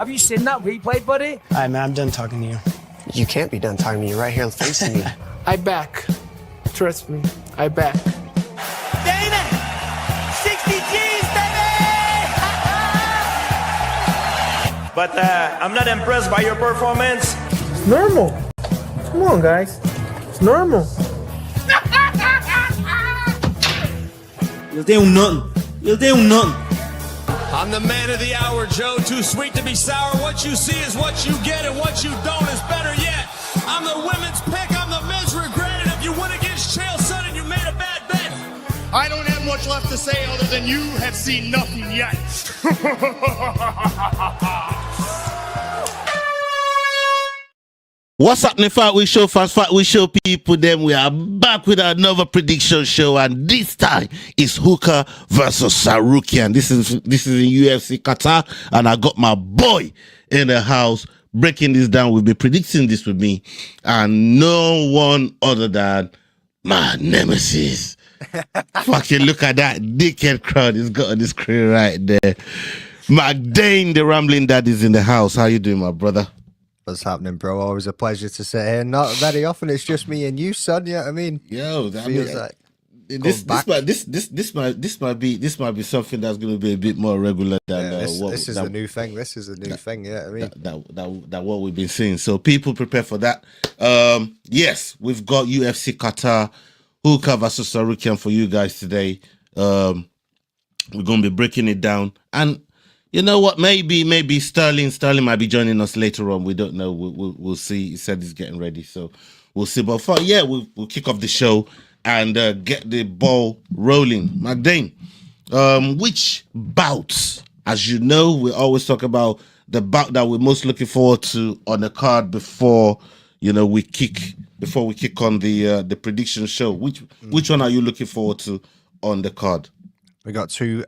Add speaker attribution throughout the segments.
Speaker 1: Have you seen that replay, buddy?
Speaker 2: All right, man, I'm done talking to you.
Speaker 3: You can't be done talking to me right here facing me.
Speaker 1: I back. Trust me, I back.
Speaker 4: Dana! 60 G's, baby!
Speaker 5: But I'm not impressed by your performance.
Speaker 1: It's normal. Come on, guys. It's normal.
Speaker 6: You'll do nothing. You'll do nothing.
Speaker 7: I'm the man of the hour, Joe. Too sweet to be sour. What you see is what you get, and what you don't is better yet. I'm the women's pick. I'm the men's regret. And if you win against Chael Sonnen, you made a bad bet.
Speaker 8: I don't have much left to say other than you have seen nothing yet.
Speaker 9: What's happening, Fight Week Show fans, Fight Week Show people? Then we are back with another prediction show, and this time is Hooker versus Tsarukyan. This is in UFC Qatar, and I got my boy in the house breaking this down. We'll be predicting this with me, and no one other than my nemesis. Fucking look at that dickhead crowd he's got on the screen right there. McDane, the rambling dad, is in the house. How you doing, my brother?
Speaker 3: What's happening, bro? Always a pleasure to sit here. Not very often. It's just me and you, son. Yeah, I mean,
Speaker 9: yo, that
Speaker 3: feels like
Speaker 9: this might be something that's going to be a bit more regular than
Speaker 3: this is a new thing. This is a new thing. Yeah, I mean
Speaker 9: that what we've been seeing. So people prepare for that. Yes, we've got UFC Qatar, Hooker versus Tsarukyan for you guys today. We're going to be breaking it down, and you know what? Maybe Sterling might be joining us later on. We don't know. We'll see. He said he's getting ready, so we'll see. But we'll kick off the show and get the ball rolling. McDane, which bouts? As you know, we always talk about the bout that we're most looking forward to on the card before we kick on the prediction show. Which one are you looking forward to on the card?
Speaker 3: We got two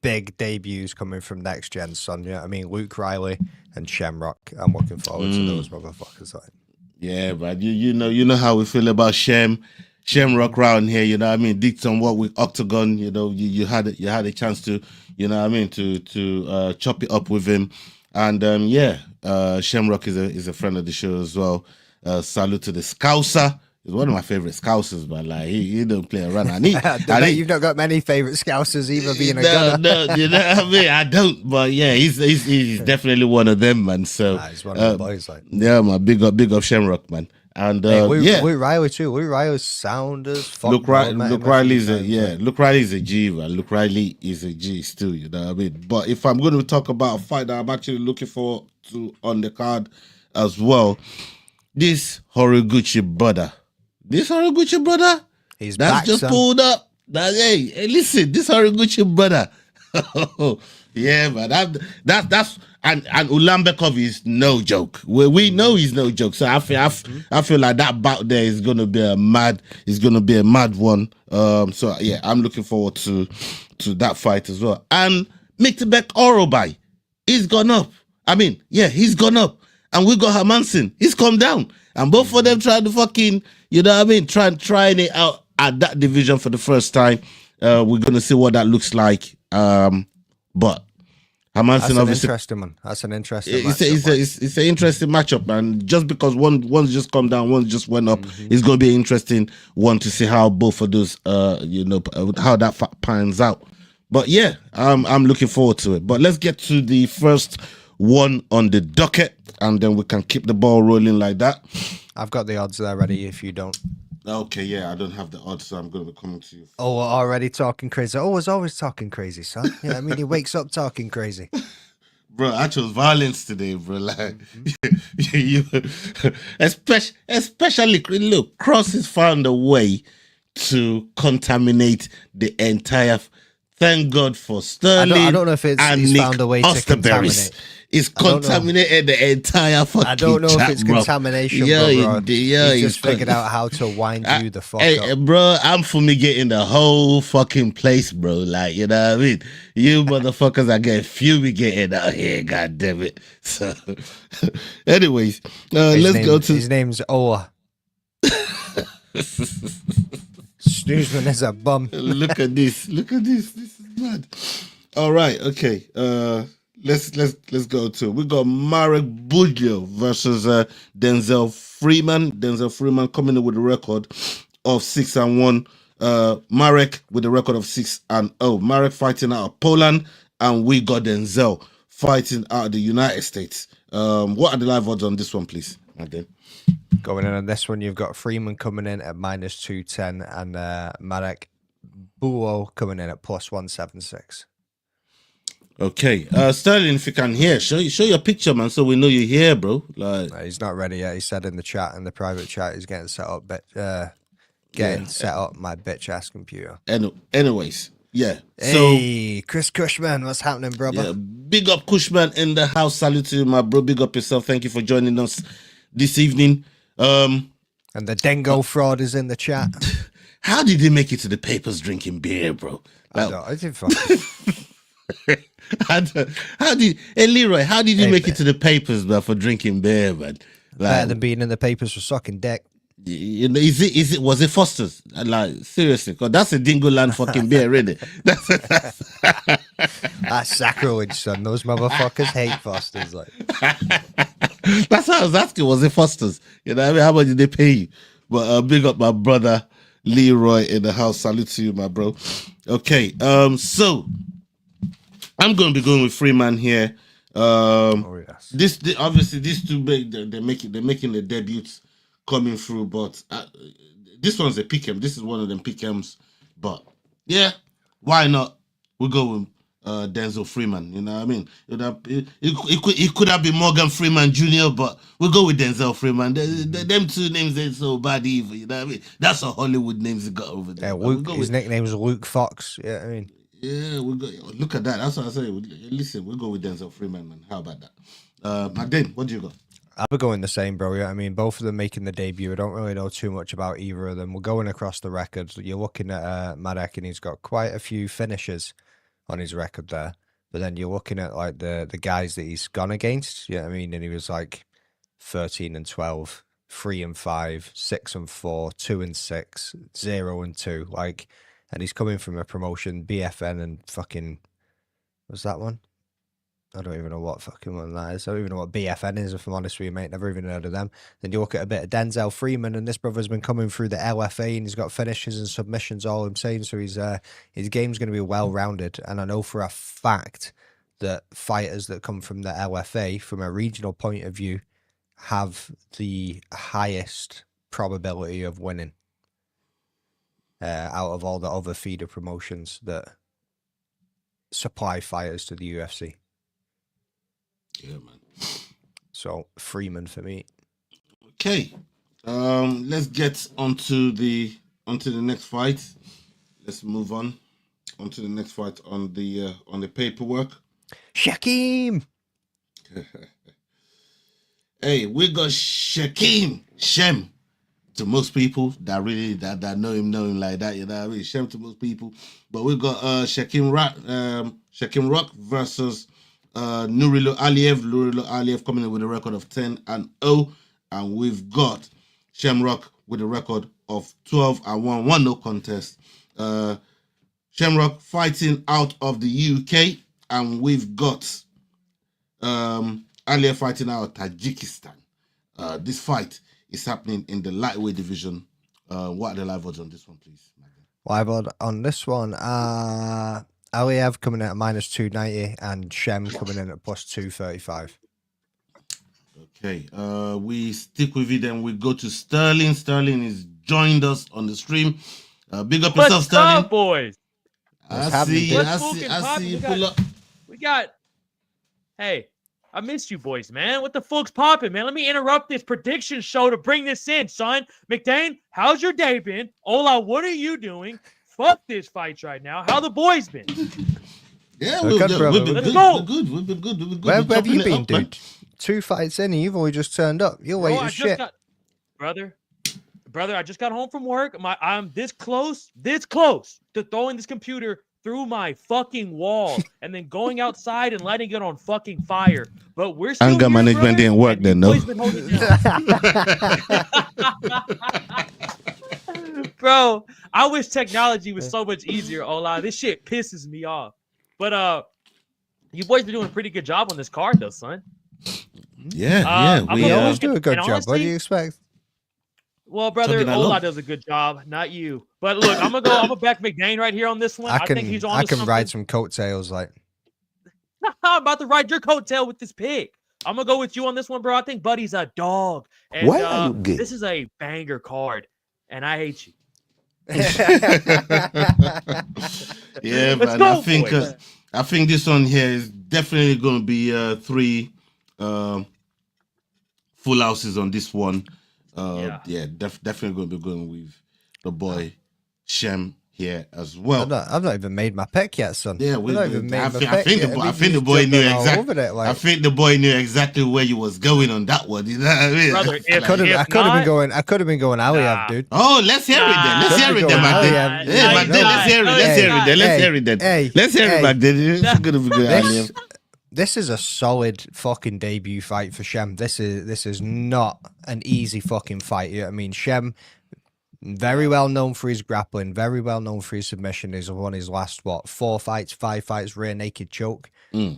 Speaker 3: big debuts coming from next gen, son. Yeah, I mean Luke Riley and Shamrock. I'm looking forward to those motherfuckers. Like.
Speaker 9: Yeah, but you know how we feel about Shamrock round here. You know what I mean? Did some work with Octagon. You know, you had a chance to, you know what I mean, to chop it up with him, and Shamrock is a friend of the show as well. Salute to the Scouser. He's one of my favorite Scousers, but like he don't play around.
Speaker 3: You've not got many favorite Scousers either, being a gunner.
Speaker 9: No, you know what I mean? I don't, but yeah, he's definitely one of them, man. So
Speaker 3: he's one of the boys, like
Speaker 9: yeah, man, big up Shamrock, man. And
Speaker 3: Luke Riley too. Luke Riley's sound as fuck.
Speaker 9: Luke Riley's a G, man. Luke Riley is a G still, you know what I mean? But if I'm going to talk about a fight that I'm actually looking forward to on the card as well, this Horiguchi brother. He's
Speaker 3: that's
Speaker 9: back, just son. Pulled up. Hey, listen, this Horiguchi brother. Yeah, man. That's and Ulambekov is no joke. We know he's no joke. So I feel like that bout there is gonna be a mad one. So yeah, I'm looking forward to that fight as well. And Miktebek Orobai, he's gone up. I mean, yeah, he's gone up. And we got Hermanson, he's come down. And both of them trying to fucking, you know what I mean, trying it out at that division for the first time. We're gonna see what that looks like. But Hermanson, obviously,
Speaker 3: interesting one. That's an interesting.
Speaker 9: It's an interesting matchup, man. Just because one's just come down, one just went up, it's gonna be an interesting one to see how both of those, how that pans out. But yeah, I'm looking forward to it. But let's get to the first one on the docket, and then we can keep the ball rolling like that.
Speaker 3: I've got the odds there ready if you don't.
Speaker 9: Okay, yeah, I don't have the odds, so I'm going to be coming to you.
Speaker 3: Oh, already talking crazy. Oh, was always talking crazy, son. Yeah, I mean, he wakes up talking crazy.
Speaker 9: Bro, I chose violence today, bro. Like, especially, look, Cross has found a way to contaminate the entire. Thank God for Sterling.
Speaker 3: I don't know if he's found a way to contaminate.
Speaker 9: It's contaminated the entire fucking chat,
Speaker 3: I don't know if it's
Speaker 9: bro.
Speaker 3: Contamination,
Speaker 9: bro.
Speaker 3: He's just figured out how to wind you the fuck up.
Speaker 9: Bro, I'm fumigating the whole fucking place, bro. Like, you know what I mean? You motherfuckers are getting fumigated out here, god damn it. So, anyways,
Speaker 3: his name's Oa. Snoozman is a bum.
Speaker 9: Look at this. This is mad. All right, okay. let's go to. We got Marek Budjo versus Denzel Freeman. Denzel Freeman coming in with a record of 6-1. Marek with a record of 6-0. Marek fighting out of Poland, and we got Denzel fighting out of the United States. What are the live odds on this one, please, Madden?
Speaker 3: Going in on this one, you've got Freeman coming in at -210 and Marek Buo coming in at +176.
Speaker 9: Okay, Sterling, if you can hear, show your picture, man, so we know you're here, bro. Like,
Speaker 3: He's not ready yet. He said in the chat, in the private chat, he's getting set up. Set up my bitch ass computer.
Speaker 9: Anyways, yeah.
Speaker 3: Hey, Chris Cushman, what's happening, brother?
Speaker 9: Yeah, big up Cushman in the house. Salute to you, my bro. Big up yourself. Thank you for joining us this evening. And
Speaker 3: the Dengo fraud is in the chat.
Speaker 9: How did he make it to the papers drinking beer, bro?
Speaker 3: Like, I didn't fucking.
Speaker 9: Hey Leroy, how did you make it to the papers, man, for drinking beer, man?
Speaker 3: Better than being in the papers for sucking dick.
Speaker 9: You know, was it Foster's? Like, seriously, because that's a Dingoland fucking beer, really.
Speaker 3: That's sacrilege, son. Those motherfuckers hate Foster's. Like,
Speaker 9: that's how I was asking. Was it Foster's? You know what I mean? How much did they pay you? But big up my brother Leroy in the house. Salute to you, my bro. Okay, so I'm going to be going with Freeman here.
Speaker 3: yes.
Speaker 9: Obviously these two big. They're making the debuts coming through, but this one's a pick'em. This is one of them pick'ems. But yeah, why not? We'll go with Denzel Freeman. You know what I mean? It could have been Morgan Freeman Jr., but we'll go with Denzel Freeman. Them two names ain't so bad either. You know what I mean? That's a Hollywood names he got over there.
Speaker 3: Yeah, Luke, his nickname is Luke Fox. Yeah, I mean.
Speaker 9: Yeah, look at that. That's what I say. Listen, we'll go with Denzel Freeman, man. How about that? Magdane, what do you got?
Speaker 3: I'll be going the same, bro. Yeah, I mean, both of them making the debut. I don't really know too much about either of them. We're going across the records. You're looking at Marek, and he's got quite a few finishes on his record there. But then you're looking at like the guys that he's gone against. Yeah, I mean, and he was like 13-12, 3-5, 6-4, 2-6, 0-2. Like, and he's coming from a promotion, BFN, and fucking what's that one? I don't even know what fucking one that is. I don't even know what BFN is, if I'm honest with you, mate. Never even heard of them. Then you look at a bit of Denzel Freeman, and this brother's been coming through the LFA, and he's got finishes and submissions, all I'm saying. So his game's going to be well-rounded. And I know for a fact that fighters that come from the LFA, from a regional point of view, have the highest probability of winning out of all the other feeder promotions that supply fighters to the UFC.
Speaker 9: Yeah, man.
Speaker 3: So Freeman for me.
Speaker 9: Okay, let's get onto the next fight. Let's move on onto the next fight on the paperwork.
Speaker 3: Shakim.
Speaker 9: Hey, we got Shem. To most people that really that know him like that, you know what I mean? Shem to most people. But we got Shakim Rock versus Nurilo Aliyev. Nurilo Aliyev coming in with a record of 10-0, and we've got Shamrock with a record of 12-1, 1-0 contest. Shamrock fighting out of the UK, and we've got Aliyev fighting out of Tajikistan. This fight is happening in the lightweight division. What are the live odds on this one, please?
Speaker 3: Live odd on this one. Aliyev coming in at -290 and Shem coming in at +235.
Speaker 9: Okay, we stick with it and we go to Sterling. Sterling has joined us on the stream. Big up yourself, Sterling.
Speaker 2: What's up, boys?
Speaker 9: I see you pull up.
Speaker 2: We got. Hey, I missed you boys, man. What the fuck's popping, man? Let me interrupt this prediction show to bring this in, son. McDane, how's your day been? Ola, what are you doing? Fuck this fight right now. How the boys been?
Speaker 9: Yeah,
Speaker 3: we've been good.
Speaker 9: We've been good.
Speaker 3: Where have you been, dude? 2 fights in, and you've only just turned up. You're late as shit.
Speaker 2: Brother, I just got home from work. I'm this close to throwing this computer through my fucking wall and then going outside and letting it on fucking fire. But we're still
Speaker 9: anger management didn't work then, no.
Speaker 2: Bro, I wish technology was so much easier, Ola. This shit pisses me off. But You boys are doing a pretty good job on this card, though, son.
Speaker 9: Yeah,
Speaker 2: I'm
Speaker 3: We
Speaker 2: gonna
Speaker 3: always
Speaker 2: look
Speaker 3: do a good
Speaker 2: and
Speaker 3: job. What do
Speaker 2: honestly-
Speaker 3: you expect?
Speaker 2: Well, brother,
Speaker 9: Something I
Speaker 2: Ola
Speaker 9: love.
Speaker 2: does a good job, not you. But look, I'm gonna back McDane right here on this one. I think he's on.
Speaker 3: I can ride some coattails. Like,
Speaker 2: I'm about to ride your coattail with this pick. I'm gonna go with you on this one, bro. I think Buddy's a dog. And
Speaker 10: Why are you gay?
Speaker 2: this is a banger card, and I hate you.
Speaker 9: Yeah,
Speaker 2: Let's
Speaker 9: man.
Speaker 2: go, boys.
Speaker 9: I think this one here is definitely going to be 3 full houses on this one. Definitely going to be going with the boy Shem here as well.
Speaker 3: I've not even made my pick yet, son.
Speaker 9: Yeah,
Speaker 3: I've not even made my pick
Speaker 9: I think
Speaker 3: yet.
Speaker 9: the boy knew
Speaker 3: jumping all
Speaker 9: exactly.
Speaker 3: over it, like-
Speaker 9: I think the boy knew exactly where you was going on that one. You know what I mean?
Speaker 2: Brother,
Speaker 3: I could have been going. I could have been going Aliyev, dude.
Speaker 9: Oh, let's hear it then. Let's hear it then, Magdalene. Yeah, Magdalene, let's hear it. Let's hear it then. Let's hear it then. Let's hear it, Magdalene. It's gonna be good, Aliyev.
Speaker 3: This is a solid fucking debut fight for Shem. This is not an easy fucking fight. You know what I mean? Shem, very well known for his grappling, very well known for his submission. He's won his last 5 fights, rear naked choke,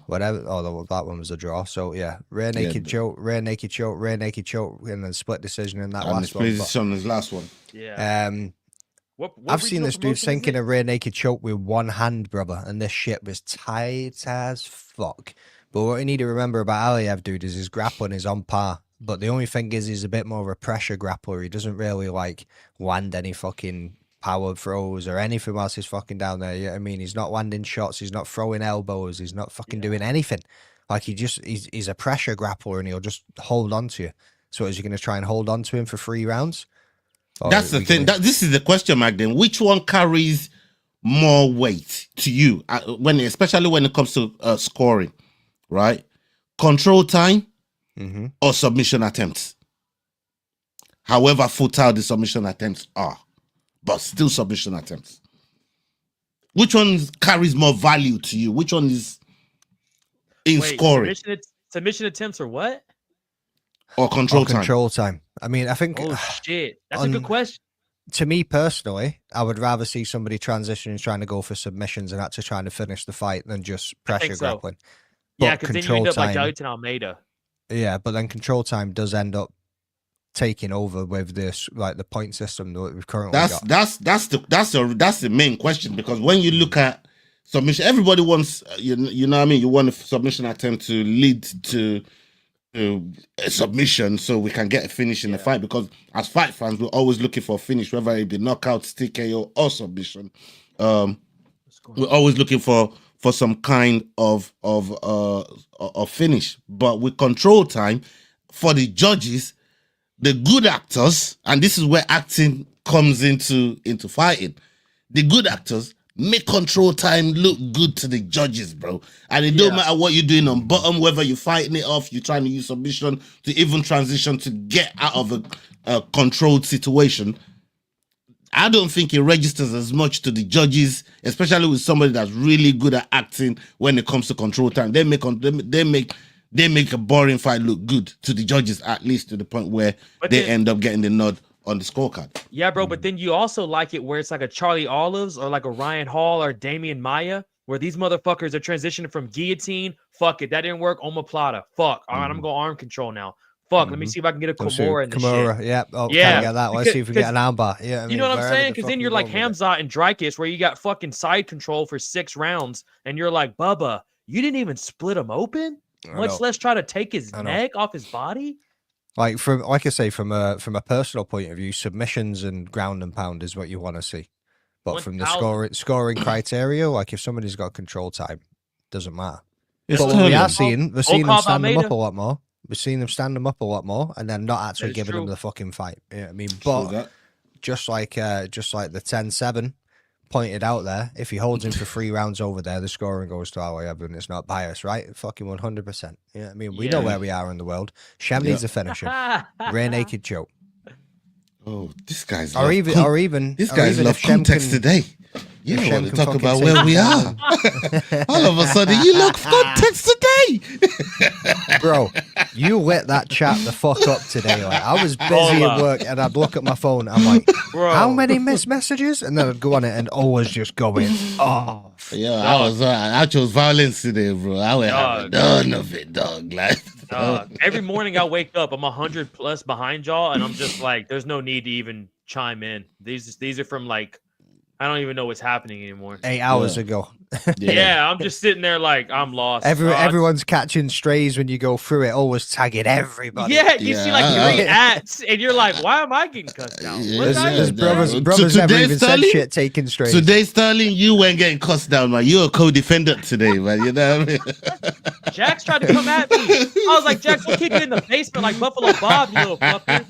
Speaker 3: whatever. Although that one was a draw. So yeah, rear naked choke, rear naked choke, rear naked choke, and then split decision in that
Speaker 9: And
Speaker 3: last one.
Speaker 9: his on his last one.
Speaker 2: Yeah. What
Speaker 3: I've seen
Speaker 2: regional
Speaker 3: this dude
Speaker 2: promotion is
Speaker 3: sinking
Speaker 2: it?
Speaker 3: a rear naked choke with one hand, brother, and this shit was tight as fuck. But what you need to remember about Aliyev, dude, is his grappling is on par. But the only thing is he's a bit more of a pressure grappler. He doesn't really like land any fucking power throws or anything whilst he's fucking down there. You know what I mean? He's not landing shots. He's not throwing elbows. He's not fucking doing anything. Like he's a pressure grappler and he'll just hold on to you. So is he going to try and hold on to him for 3 rounds? Or
Speaker 9: That's the thing. This is the question, Magdalene. Which one carries more weight to you, especially when it comes to scoring, right? Control time or submission attempts. However futile the submission attempts are, but still submission attempts. Which one carries more value to you? Which one is in scoring?
Speaker 2: Submission attempts or what?
Speaker 9: Or control time?
Speaker 3: Control time. I mean, I think.
Speaker 2: Oh shit, that's a good question.
Speaker 3: To me personally, I would rather see somebody transitioning, trying to go for submissions and actually trying to finish the fight than just pressure grappling.
Speaker 2: Yeah,
Speaker 3: But
Speaker 2: because then you end up like Dalton Almeida.
Speaker 3: Yeah, but then control time does end up taking over with this, like the point system that we've currently got.
Speaker 9: That's the main question, because when you look at submission, everybody wants you know what I mean. You want a submission attempt to lead to a submission, so we can get a finish in the fight. Because as fight fans, we're always looking for a finish, whether it be knockout, TKO, or submission. We're always looking for some kind of finish. But with control time, for the judges, the good actors, and this is where acting comes into fighting, the good actors make control time look good to the judges, bro. And it don't matter what you're doing on bottom, whether you're fighting it off, you're trying to use submission to even transition to get out of a controlled situation. I don't think it registers as much to the judges, especially with somebody that's really good at acting when it comes to control time. They make a boring fight look good to the judges, at least to the point where they end up getting the nod on the scorecard.
Speaker 2: Yeah, bro, but then you also like it where it's like a Charlie Olives or like a Ryan Hall or Damian Maya, where these motherfuckers are transitioning from guillotine. Fuck it, that didn't work. Omoplata. Fuck. All right, I'm gonna go arm control now. Fuck, let me see if I can get a Kimura in this shit.
Speaker 3: Yeah. Oh, yeah. Can't get that. Let's see if we can get an armbar. Yeah,
Speaker 2: you know what I'm saying? Because then you're like Hamzat and Dreykus, where you got fucking side control for 6 rounds, and you're like, Bubba, you didn't even split him open, much less try to take his neck off his body.
Speaker 3: Like I say, from a personal point of view, submissions and ground and pound is what you want to see. But
Speaker 2: 1,000.
Speaker 3: from the scoring criteria, like if somebody's got control time, doesn't matter.
Speaker 9: It's
Speaker 3: but what we are seeing, we're seeing them stand them
Speaker 2: Almeida.
Speaker 3: up a lot more. We're seeing them stand them up a lot more, and then not actually giving them the fucking fight. You know what I mean? But just like the 10-7 pointed out there, if he holds him for 3 rounds over there, the scoring goes to Aliyev, and it's not biased, right? Fucking 100%. You know what I mean? We know where we are in the world. Shem needs a finisher. Rear naked choke.
Speaker 9: Oh, this guy's
Speaker 3: or even
Speaker 9: this guy's love context today. You
Speaker 3: If
Speaker 9: don't
Speaker 3: Shem
Speaker 9: want to
Speaker 3: can
Speaker 9: talk
Speaker 3: fucking
Speaker 9: about
Speaker 3: take
Speaker 9: where we
Speaker 3: it
Speaker 9: are.
Speaker 3: down.
Speaker 9: All of a sudden, you look context today.
Speaker 3: Bro, you lit that chat the fuck up today. Like, I was busy at work and I'd look at my phone. I'm like,
Speaker 2: Bro.
Speaker 3: how many missed messages? And then I'd go on it and always just going off.
Speaker 9: Yeah, I chose violence today, bro. I would have none of it, dog. Like,
Speaker 2: Every morning I wake up, I'm 100 plus behind y'all, and I'm just like, there's no need to even chime in. These are from like, I don't even know what's happening anymore.
Speaker 3: 8 hours ago.
Speaker 2: Yeah, I'm just sitting there like I'm lost.
Speaker 3: Everyone's catching strays when you go through it, always tagging everybody.
Speaker 2: Yeah, you see like 3 ads, and you're like, why am I getting cussed out?
Speaker 3: There's brothers never even said shit taking strays.
Speaker 9: Today, Sterling, you weren't getting cussed down, man. You're a co-defendant today, man. You know what I mean?
Speaker 2: Jax tried to come at me. I was like, Jax, I'll kick you in the basement like Buffalo Bob, you little fucker.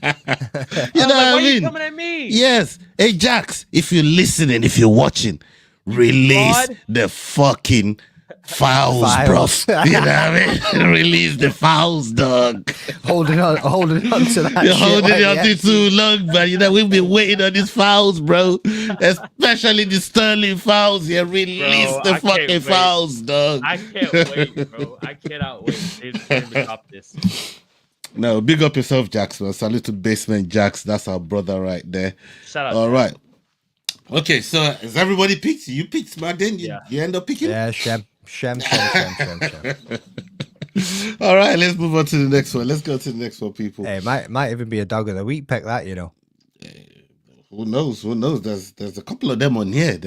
Speaker 9: You know what I
Speaker 2: why
Speaker 9: mean?
Speaker 2: you coming at me?
Speaker 9: Yes. Hey, Jax, if you're listening, if you're watching, release the fucking fouls, bro. You know what I mean? Release the fouls, dog.
Speaker 3: Holding on to that.
Speaker 9: You're
Speaker 3: shit
Speaker 9: holding
Speaker 3: like
Speaker 9: it on too long, man. You know, we've been waiting on these fouls, bro. Especially the Sterling fouls. Yeah, release the fucking fouls, dog.
Speaker 2: I can't wait, bro. I cannot wait to stop this.
Speaker 9: No, big up yourself, Jax, man. Salute to Basement Jax. That's our brother right there.
Speaker 2: Shout out.
Speaker 9: All right. Okay, so has everybody picked? You picked, man. Then you end up picking?
Speaker 3: Yeah, Shem.
Speaker 9: All right, let's move on to the next one. Let's go to the next one, people.
Speaker 3: Hey, might even be a dog of the week pick that, you know.
Speaker 9: Who knows? There's a couple of them on here.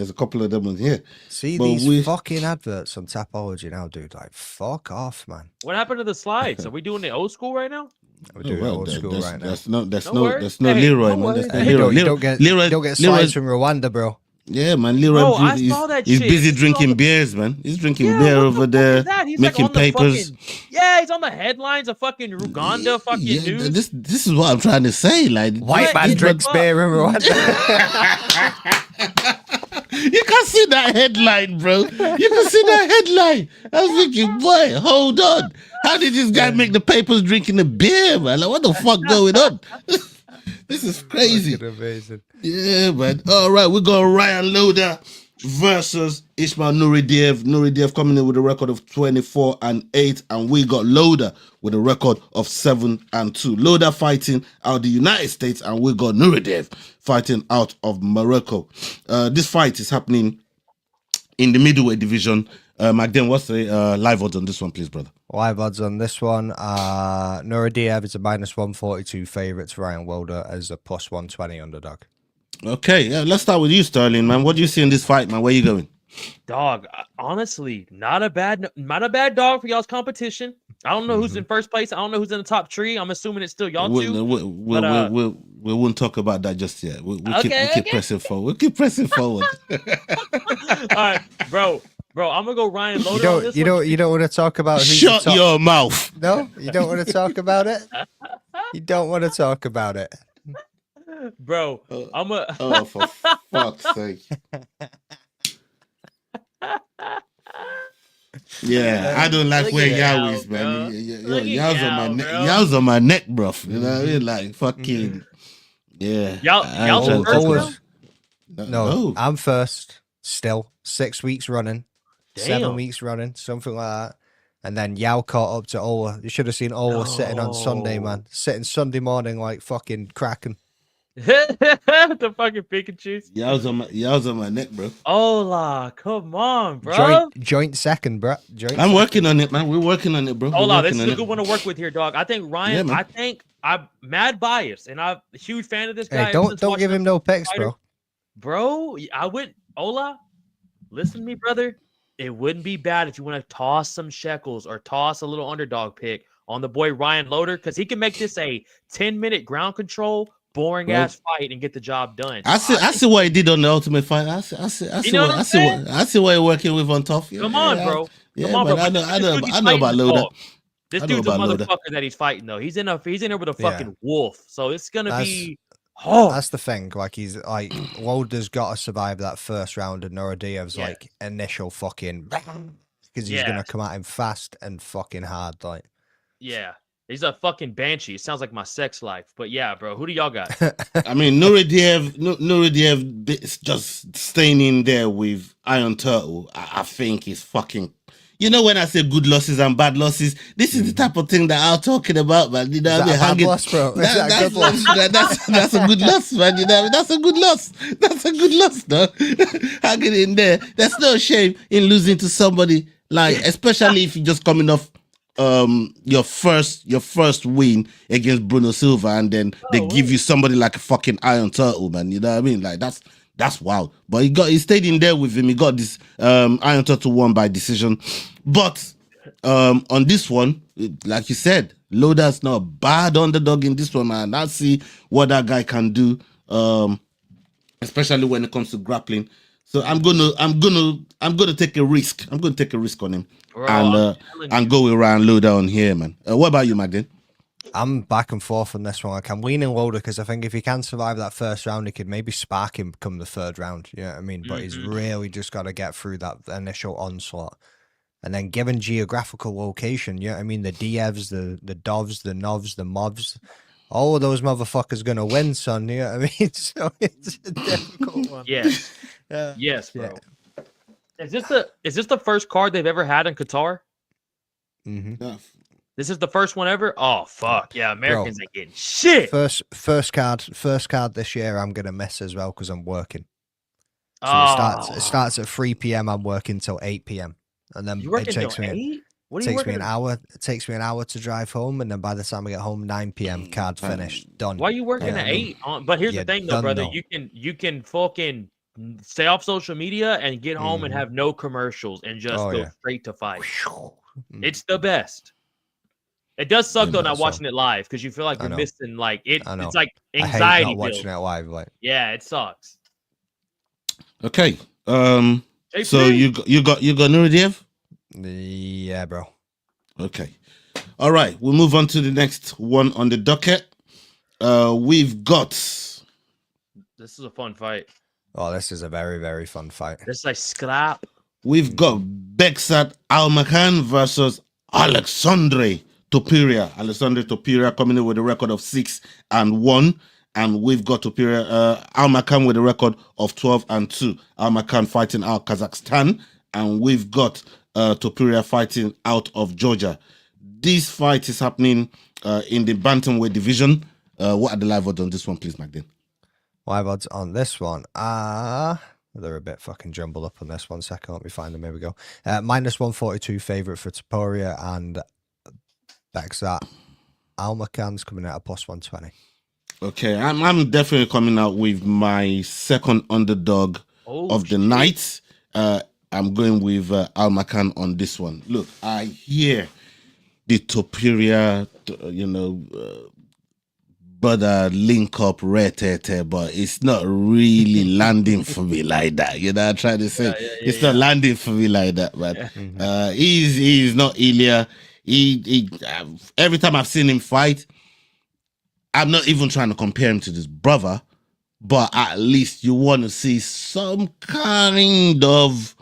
Speaker 3: See
Speaker 9: But
Speaker 3: these fucking adverts on Tapology now, dude. Like, fuck off, man.
Speaker 2: What happened to the slides? Are we doing the old school right now?
Speaker 3: We're doing old school right now.
Speaker 9: There's no
Speaker 2: Hey,
Speaker 9: Leroy,
Speaker 2: no
Speaker 9: man. There's no
Speaker 2: worries.
Speaker 9: Leroy.
Speaker 3: You don't get slides from Rwanda, bro.
Speaker 9: Yeah, man. Leroy,
Speaker 2: Bro, I saw that
Speaker 9: he's
Speaker 2: shit.
Speaker 9: busy
Speaker 2: He's
Speaker 9: drinking
Speaker 2: on the-
Speaker 9: beers, man. He's drinking
Speaker 2: Yeah,
Speaker 9: beer
Speaker 2: what the
Speaker 9: over
Speaker 2: fuck
Speaker 9: there,
Speaker 2: is that? He's
Speaker 9: making
Speaker 2: like on the
Speaker 9: papers.
Speaker 2: he's on the headlines of fucking Uganda, fucking news.
Speaker 9: This is what I'm trying to say. Like,
Speaker 3: White man drinks beer in Rwanda.
Speaker 9: You can see that headline, bro. You can see that headline. I was thinking, boy, hold on. How did this guy make the papers drinking the beer, man? Like, what the fuck going on? This is crazy.
Speaker 3: Amazing.
Speaker 9: Yeah, man. All right, we got Ryan Loader versus Ismail Nuridiev. Nuridiev coming in with a record of 24-8, and we got Loader with a record of 7-2. Loader fighting out of the United States, and we got Nuridiev fighting out of Morocco. This fight is happening in the middleweight division. Magden, what's the live odds on this one, please, brother?
Speaker 3: Live odds on this one. Nuridiev is a -142 favourite to Ryan Wilder as a +120 underdog.
Speaker 9: Okay, yeah, let's start with you, Sterling, man. What do you see in this fight, man? Where you going?
Speaker 2: Dog, honestly, not a bad dog for y'all's competition. I don't know who's in first place. I don't know who's in the top three. I'm assuming it's still y'all two.
Speaker 9: We won't talk about that just yet. We'll keep pressing forward. We'll keep pressing forward.
Speaker 2: All right, bro, I'm gonna go Ryan Loader on this one.
Speaker 3: You don't want to talk about who's
Speaker 9: Shut
Speaker 3: the top...
Speaker 9: your mouth.
Speaker 3: No, you don't want to talk about it. You don't want to talk about it,
Speaker 2: bro.
Speaker 9: Oh, for fuck's sake. Yeah, I don't like where Yao is, man. Yao's on my neck, bro. You know what I mean? Like, fucking, yeah.
Speaker 2: Yao's in first now?
Speaker 3: No, I'm first. Still 6 weeks running,
Speaker 2: Damn.
Speaker 3: 7 weeks running, something like that. And then Yao caught up to Ola. You should have seen Ola sitting on Sunday, man. Sitting Sunday morning like fucking cracking.
Speaker 2: The fucking Pikachu's.
Speaker 9: Yao's on my neck, bro.
Speaker 2: Ola, come on, bro.
Speaker 3: Joint second, bro.
Speaker 9: I'm working on it, man. We're working on it, bro.
Speaker 2: Ola, this is a good one to work with here, dog. I think Ryan.
Speaker 9: Yeah,
Speaker 2: I think I'm mad biased, and I'm a huge fan of this guy.
Speaker 3: Hey, don't give him no picks, bro.
Speaker 2: Bro, I went Ola. Listen to me, brother. It wouldn't be bad if you want to toss some shekels or toss a little underdog pick on the boy Ryan Loader, because he can make this a 10-minute ground control, boring ass fight and get the job done.
Speaker 9: I see what he did on the Ultimate Fight. I see what he's working with on top.
Speaker 2: Come on, bro.
Speaker 9: Yeah,
Speaker 2: Come on,
Speaker 9: man,
Speaker 2: bro.
Speaker 9: I know about Loader.
Speaker 2: This dude's a motherfucker that he's fighting though. He's in there with a fucking wolf. So it's gonna be. Oh,
Speaker 3: that's the thing. Like he's like Loader's got to survive that first round of Nuradiev's like initial fucking because he's gonna come at him fast and fucking hard. Like
Speaker 2: yeah, He's a fucking banshee. It sounds like my sex life. But yeah, bro, who do y'all got?
Speaker 9: I mean, Nuridiev just staying in there with Iron Turtle. I think is fucking. You know, when I say good losses and bad losses, this is the type of thing that I'm talking about, man. You know,
Speaker 3: Is that a bad loss, bro? Is that a good loss?
Speaker 9: That's a good loss, man. You know, that's a good loss. That's a good loss, though. Hanging in there. There's no shame in losing to somebody like, especially if you're just coming off your first win against Bruno Silva, and then they give you somebody like a fucking Iron Turtle, man. You know what I mean? Like that's wild. But he stayed in there with him. He got this Iron Turtle won by decision. But on this one, like you said, Loda's not a bad underdog in this one, man. I'll see what that guy can do, especially when it comes to grappling. So I'm gonna take a risk. I'm gonna take a risk on him. Bro, and go with Ryan Loda on here, man. What about you, Magdalene?
Speaker 3: I'm back and forth on this one. Like, I'm leaning Loda because I think if he can survive that first round, he could maybe spark him come the third round. You know what I mean? But he's really just got to get through that initial onslaught. And then given geographical location, you know what I mean? The Dievs, the Dovs, the Novs, the Movs, all of those motherfuckers going to win, son. You know what I mean? So it's a difficult one.
Speaker 2: Yes. Yes, bro. Yeah. Is this the first card they've ever had in Qatar?
Speaker 9: Yeah.
Speaker 2: This is the first one ever? Oh, fuck. Yeah, Americans ain't getting shit.
Speaker 3: First card this year I'm going to miss as well because I'm working. So it starts at 3 p.m. I'm working till 8 p.m. And then it takes me an hour. It takes me an hour to drive home, and then by the time I get home, 9 p.m. card finished, done.
Speaker 2: Why are you working at 8? But here's the thing, though, brother. You can fucking stay off social media and get home and have no commercials and just go straight to fight. It's the best. It does suck though not watching it live because you feel like you're missing like it. It's like anxiety.
Speaker 3: I hate not watching it live, like.
Speaker 2: Yeah, it sucks.
Speaker 9: Okay. So you got Nuridiev?
Speaker 3: Yeah, bro.
Speaker 9: Okay. All right. We'll move on to the next one on the docket. We've got.
Speaker 2: This is a fun fight.
Speaker 3: Oh, this is a very, very fun fight.
Speaker 2: This is like scrap.
Speaker 9: We've got Beksat Almakan versus Alexandre Topuria. Alexandre Topuria coming in with a record of 6-1. And we've got Topuria, Almakan with a record of 12-2. Almakan fighting out Kazakhstan. And we've got Topuria fighting out of Georgia. This fight is happening in the bantamweight division. What are the live odds on this one, please, Magdalene?
Speaker 3: Live odds on this one. They're a bit fucking jumbled up on this. 1 second, let me find them. Here we go. Minus 142 favorite for Topuria, and Beksat Almakan's coming out at plus 120.
Speaker 9: Okay, I'm definitely coming out with my second underdog of the night. I'm going with Almakan on this one. Look, I hear the Topuria, brother link up tete, but it's not really landing for me like that. You know what I'm trying to say? It's not landing for me like that, man. He's not Ilya. He every time I've seen him fight, I'm not even trying to compare him to this brother, but at least you want to see some kind of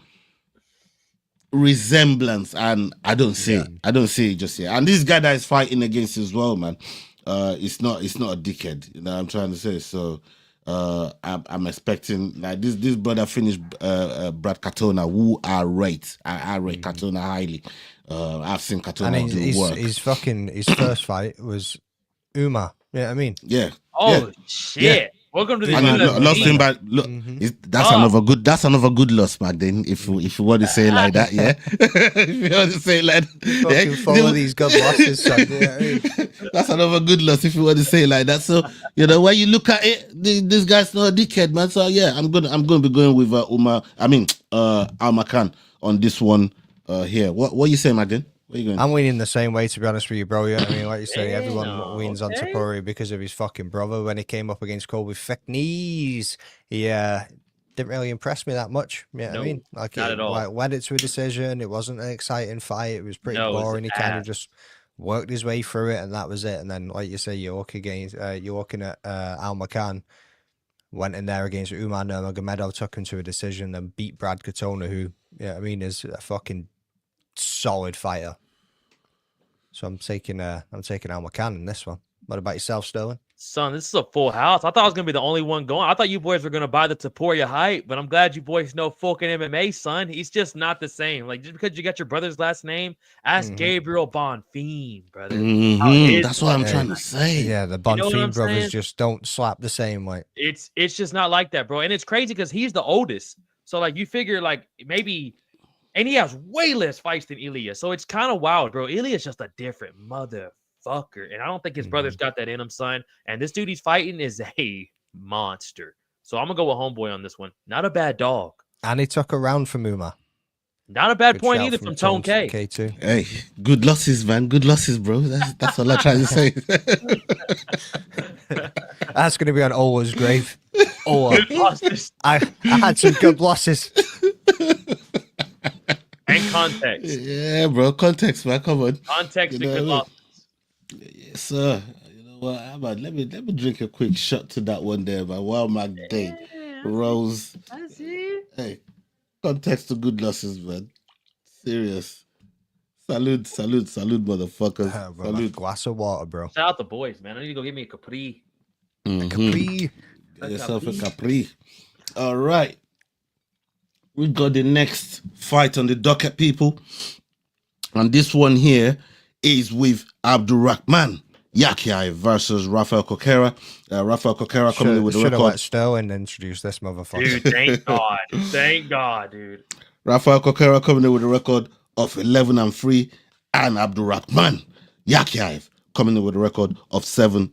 Speaker 9: resemblance, and I don't see it. I don't see it just yet. And this guy that is fighting against as well, man. It's not a dickhead, you know what I'm trying to say. So I'm expecting like this brother finished Brad Katona, who I rate Katona highly. I've seen Katona do work.
Speaker 3: His first fight was Umar. Yeah, I mean,
Speaker 9: yeah.
Speaker 2: Oh shit! Yeah. Welcome to the
Speaker 9: lost him by look. That's another good loss, Magdalene. If you want to say it like that, yeah. If you want to say it like that,
Speaker 3: follow these good losses, son. Yeah,
Speaker 9: that's another good loss if you want to say it like that. So when you look at it, this guy's not a dickhead, man. So yeah, I'm gonna be going with Almakan on this one here. What you say, Magdalene? Where you going?
Speaker 3: I'm leaning the same way, to be honest with you, bro. Yeah, I mean, like you say, everyone leans on Topuria because of his fucking brother. When he came up against Cole with thick knees, he didn't really impress me that much. Yeah, I mean, like
Speaker 2: not at all.
Speaker 3: Like, went it to a decision. It wasn't an exciting fight. It was pretty boring. He kind of just worked his way through it, and that was it. And then, like you say, you're looking at Almakan. Went in there against Umar Nurmagomedov, took him to a decision, then beat Brad Katona, who, I mean, is a fucking solid fighter. So I'm taking Alma Khan in this one. What about yourself, Sterling?
Speaker 2: Son, this is a full house. I thought I was gonna be the only one going. I thought you boys were gonna buy the Taporia hype, but I'm glad you boys know fucking MMA, son. He's just not the same. Like just because you got your brother's last name, ask Gabriel Bonfim, brother.
Speaker 9: That's what I'm trying to say.
Speaker 3: Yeah, the
Speaker 2: You know what
Speaker 3: Bonfim
Speaker 2: I'm
Speaker 3: brothers
Speaker 2: saying?
Speaker 3: just don't slap the same way.
Speaker 2: It's just not like that, bro. And it's crazy because he's the oldest. So like you figure like maybe, and he has way less fights than Ilya. So it's kind of wild, bro. Ilya's just a different motherfucker, and I don't think his brother's got that in him, son. And this dude he's fighting is a monster. So I'm gonna go with homeboy on this one. Not a bad dog.
Speaker 3: And he took a round from Uma.
Speaker 2: Not a bad
Speaker 3: Good
Speaker 2: point
Speaker 3: shout
Speaker 2: either from Tone K.
Speaker 3: K2.
Speaker 9: Hey, good losses, man. Good losses, bro. That's all I'm trying to say.
Speaker 3: That's going to be on Ola's grave. Ola.
Speaker 2: Good losses
Speaker 3: I had some good losses.
Speaker 2: and context.
Speaker 9: Yeah, bro. Context, man. Come on.
Speaker 2: Context
Speaker 9: You
Speaker 2: and
Speaker 9: know
Speaker 2: good
Speaker 9: what I mean?
Speaker 2: losses.
Speaker 9: Yes, sir. You know what? How about let me drink a quick shot to that one there, man. While my day rolls.
Speaker 2: I see.
Speaker 9: Hey, context to good losses, man. Serious. Salute, motherfuckers.
Speaker 3: Bro, my glass of water, bro.
Speaker 2: Shout out the boys, man. I need to go get me a Capri.
Speaker 3: Capri.
Speaker 9: Get yourself a Capri. All right. We got the next fight on the docket, people. And this one here is with Abdulrahman Yakiai versus Rafael Coquera. Rafael Coquera coming in with a
Speaker 3: Should have
Speaker 9: record.
Speaker 3: let Sterling introduce this motherfucker.
Speaker 2: Dude, thank God. Thank God, dude.
Speaker 9: Rafael Coquera coming in with a record of 11-3, and Abdulrahman Yakiaev coming in with a record of 7-0.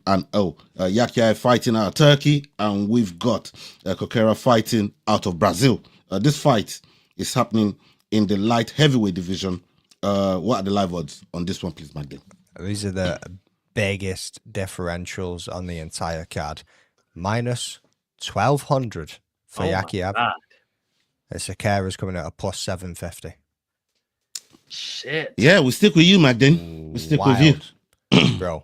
Speaker 9: Yakiaev fighting out of Turkey, and we've got Coquera fighting out of Brazil. This fight is happening in the light heavyweight division. What are the live odds on this one, please, Magdalene?
Speaker 3: These are the biggest differentials on the entire card. Minus 1,200 for Yakiaev. Sakara's coming at a plus 750.
Speaker 2: Shit.
Speaker 9: Yeah, we stick with you, Magdalene. We stick with you.
Speaker 3: Bro.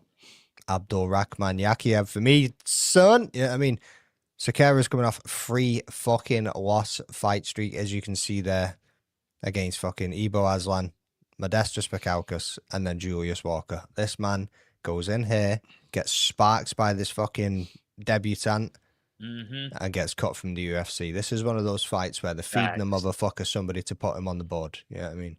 Speaker 3: Abdulrahman Yakiaev for me, son. Yeah, I mean, Sakara's coming off 3 fucking loss fight streak, as you can see there, against fucking Ibo Aslan, Modestas Pekaukas, and then Julius Walker. This man goes in here, gets sparked by this fucking debutant, and gets cut from the UFC. This is one of those fights where they're feeding the motherfucker somebody to put him on the board. You know what I mean?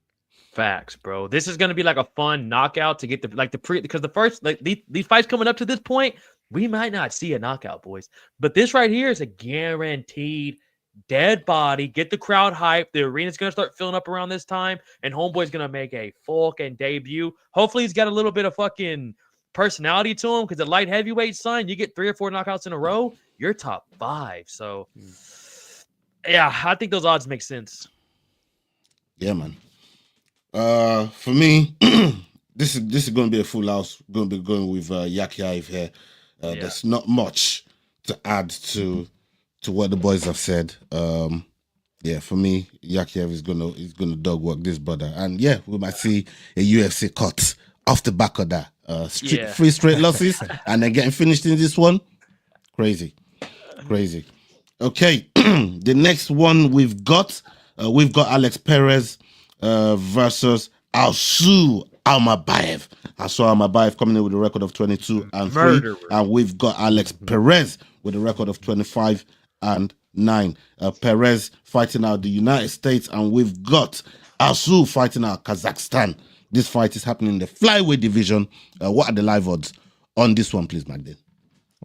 Speaker 2: Facts, bro. This is gonna be like a fun knockout to get because the first these fights coming up to this point, we might not see a knockout, boys. But this right here is a guaranteed dead body. Get the crowd hyped. The arena's gonna start filling up around this time, and Homeboy's gonna make a fucking debut. Hopefully, he's got a little bit of fucking personality to him, because at light heavyweight, son, you get 3 or 4 knockouts in a row, you're top 5. So, yeah, I think those odds make sense.
Speaker 9: Yeah, man. For me, this is going to be a full house. Going to be going with Yakiaev here. There's not much to add to what the boys have said. Yeah, for me, Yakiaev is gonna dog work this brother, and yeah, we might see a UFC cut off the back of that. 3 straight losses, and then getting finished in this one. Crazy. Okay, the next one we've got Alex Perez versus Alsu Almabayev. Alsu Almabayev coming in with a record of 22-3, and we've got Alex Perez with a record of 25-9. Perez fighting out the United States, and we've got Alsu fighting out Kazakhstan. This fight is happening in the flyweight division. What are the live odds on this one, please, Magdalene?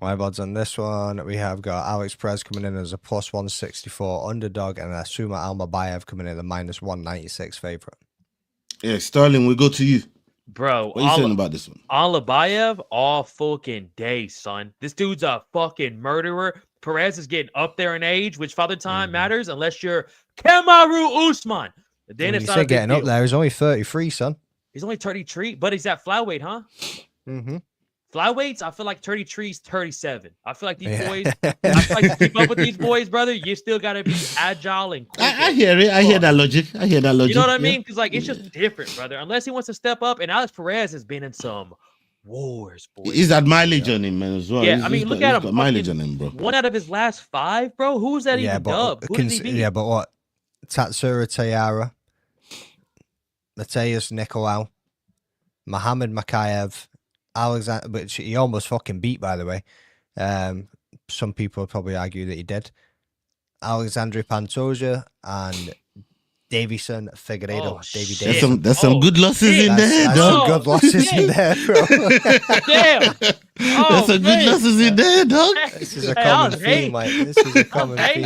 Speaker 3: Live odds on this one, we have got Alex Perez coming in as a plus 164 underdog, and Asuma Almabayev coming in at the minus 196 favorite.
Speaker 9: Yeah, Sterling, we go to you.
Speaker 2: Bro,
Speaker 9: what are you saying about this one?
Speaker 2: Almabayev all fucking day, son. This dude's a fucking murderer. Perez is getting up there in age, which father time matters unless you're Kamaru Usman. Then it's not
Speaker 3: getting up there. He's only 33, son.
Speaker 2: He's only 33, but he's at flyweight, huh?
Speaker 3: Mm-hmm.
Speaker 2: Flyweights, I feel like 33's 37. I feel like these boys, I feel like to keep up with these boys, brother, you still got to be agile and quick.
Speaker 9: I hear it. I hear that logic. You know
Speaker 2: what I mean? Because, like, it's just different, brother. Unless he wants to step up. And Alex Perez has been in some wars, boy.
Speaker 9: He's got mileage on him, man, as well.
Speaker 2: Yeah, I mean, look at him.
Speaker 9: Got mileage on him, bro.
Speaker 2: 1 out of his last 5, bro. Who's that even dubbed? Who did he beat?
Speaker 3: Yeah, but what? Tatsura Tayara, Mateus Nicolau, Muhammad Makayev, Alexander, which he almost fucking beat, by the way. Some people would probably argue that he did. Alexandre Pantoja and Davison Figueiredo.
Speaker 2: Oh,
Speaker 3: Davey
Speaker 2: shit.
Speaker 3: Davison.
Speaker 9: There's some good losses in there,
Speaker 3: That's
Speaker 9: dog.
Speaker 3: some good losses in there, bro.
Speaker 2: Damn. Oh,
Speaker 9: There's some good losses in there, dog.
Speaker 3: This is a
Speaker 2: Hey, I
Speaker 3: common
Speaker 2: was
Speaker 3: theme,
Speaker 2: hating.
Speaker 3: mate. This is a common theme.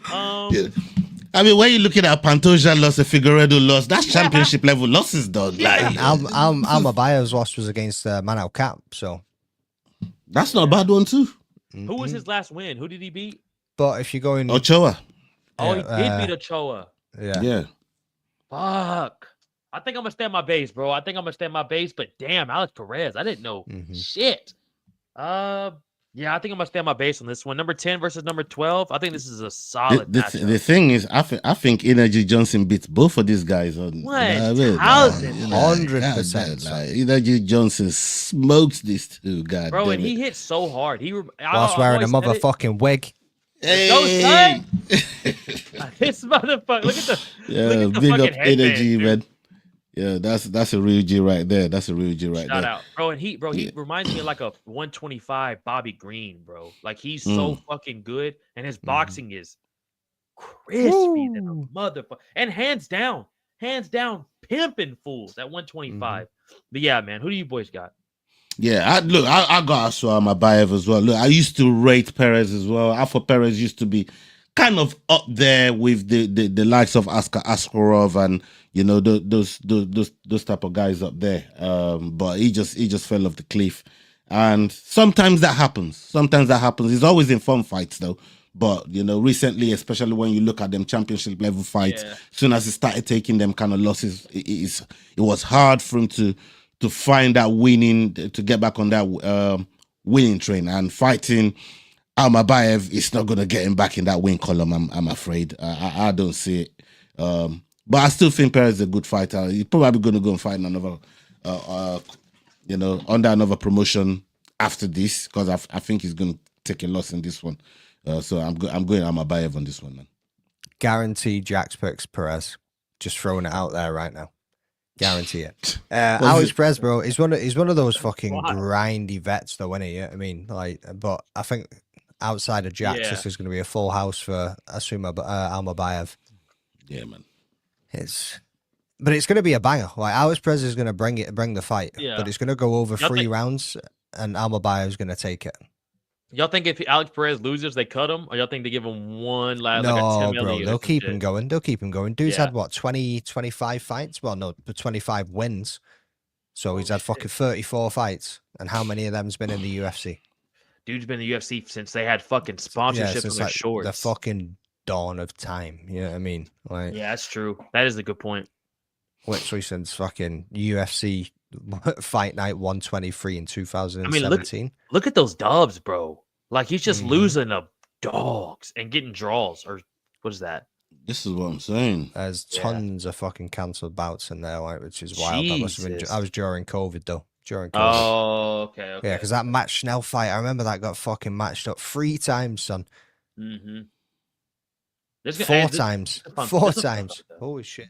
Speaker 2: Hating.
Speaker 9: I mean, when you're looking at Pantoja loss, a Figueiredo loss, that's championship level losses, dog. Like,
Speaker 3: Almabaya's loss was against Manel Cap, so.
Speaker 9: that's not a bad one too.
Speaker 2: Who was his last win? Who did he beat?
Speaker 3: But if you're going,
Speaker 9: Ochoa.
Speaker 2: Oh, he
Speaker 3: Yeah,
Speaker 2: did beat Ochoa.
Speaker 9: Yeah.
Speaker 2: Fuck. I think I'm gonna stand my base, bro. I think I'm gonna stand my base, but damn, Alex Perez. I didn't know shit. Yeah, I think I'm gonna stand my base on this one. Number 10 versus number 12. I think this is a solid matchup.
Speaker 9: The thing is, I think Energy Johnson beats both of these guys on
Speaker 2: 1,000%.
Speaker 3: 100%.
Speaker 9: Like, Energy Johnson smokes these two, god
Speaker 2: Bro,
Speaker 9: damn
Speaker 2: and he
Speaker 9: it.
Speaker 2: hit so hard.
Speaker 3: whilst wearing a motherfucking wig.
Speaker 9: Hey!
Speaker 2: This motherfucker. Look at the
Speaker 9: Yeah,
Speaker 2: look at the
Speaker 9: big
Speaker 2: fucking
Speaker 9: up
Speaker 2: headband,
Speaker 9: Energy,
Speaker 2: dude.
Speaker 9: man. Yeah, that's a real G right there. That's a real G right
Speaker 2: Shout
Speaker 9: there.
Speaker 2: out, bro. And he
Speaker 9: Yeah.
Speaker 2: reminds me of like a 125 Bobby Green, bro. Like he's so fucking good, and his boxing is crispy than a motherfucker. And hands down, pimping fools at 125. But yeah, man, who do you boys got?
Speaker 9: Yeah, I got Aswa Mabayev as well. Look, I used to rate Perez as well. I thought Perez used to be kind of up there with the likes of Askarov and those type of guys up there. But he just fell off the cliff. And sometimes that happens. He's always in fun fights though. But recently, especially when you look at them championship level fights, as soon as he started taking them kind of losses, it was hard for him to find that winning, to get back on that winning train. And fighting Almabayev is not going to get him back in that win column, I'm afraid. I don't see it. But I still think Perez is a good fighter. He's probably going to go and fight another, under another promotion after this, because I think he's going to take a loss in this one. So I'm going Almabayev on this one, man.
Speaker 3: Guarantee Jax picks Perez. Just throwing it out there right now. Guarantee it. Alex Perez, bro, he's one of those fucking grindy vets, though, isn't he? I mean, but I think outside of Jax, this is going to be a full house for Almabayev.
Speaker 9: Yeah, man.
Speaker 3: But it's going to be a banger. Like Alex Perez is going to bring the fight, but it's going to go over 3 rounds, and Almabayev is going to take it.
Speaker 2: Y'all think if Alex Perez loses, they cut him, or y'all think they give him one last?
Speaker 3: No,
Speaker 2: like a 10
Speaker 3: bro,
Speaker 2: million
Speaker 3: they'll
Speaker 2: or some
Speaker 3: keep
Speaker 2: shit?
Speaker 3: him going. Dude's had what 25 fights. Well, no, 25 wins. So he's had fucking 34 fights, and how many of them's been in the UFC?
Speaker 2: Dude's been in the UFC since they had fucking sponsorship
Speaker 3: since
Speaker 2: on their
Speaker 3: like
Speaker 2: shorts.
Speaker 3: the fucking dawn of time. You know what I mean? Like,
Speaker 2: yeah, that's true. That is a good point.
Speaker 3: literally since fucking UFC Fight Night 123 in 2017.
Speaker 2: I mean, look at those dubs, bro. Like he's just losing to dogs and getting draws, or what is that?
Speaker 9: This is what I'm saying.
Speaker 3: There's tons of fucking cancelled bouts in there, like, which is wild. That must have been. I was during COVID though.
Speaker 2: Oh, okay.
Speaker 3: Yeah, because that Matt Schnell fight, I remember that got fucking matched up 3 times, son.
Speaker 2: Mm-hmm.
Speaker 3: 4 times. 4 times. Holy shit.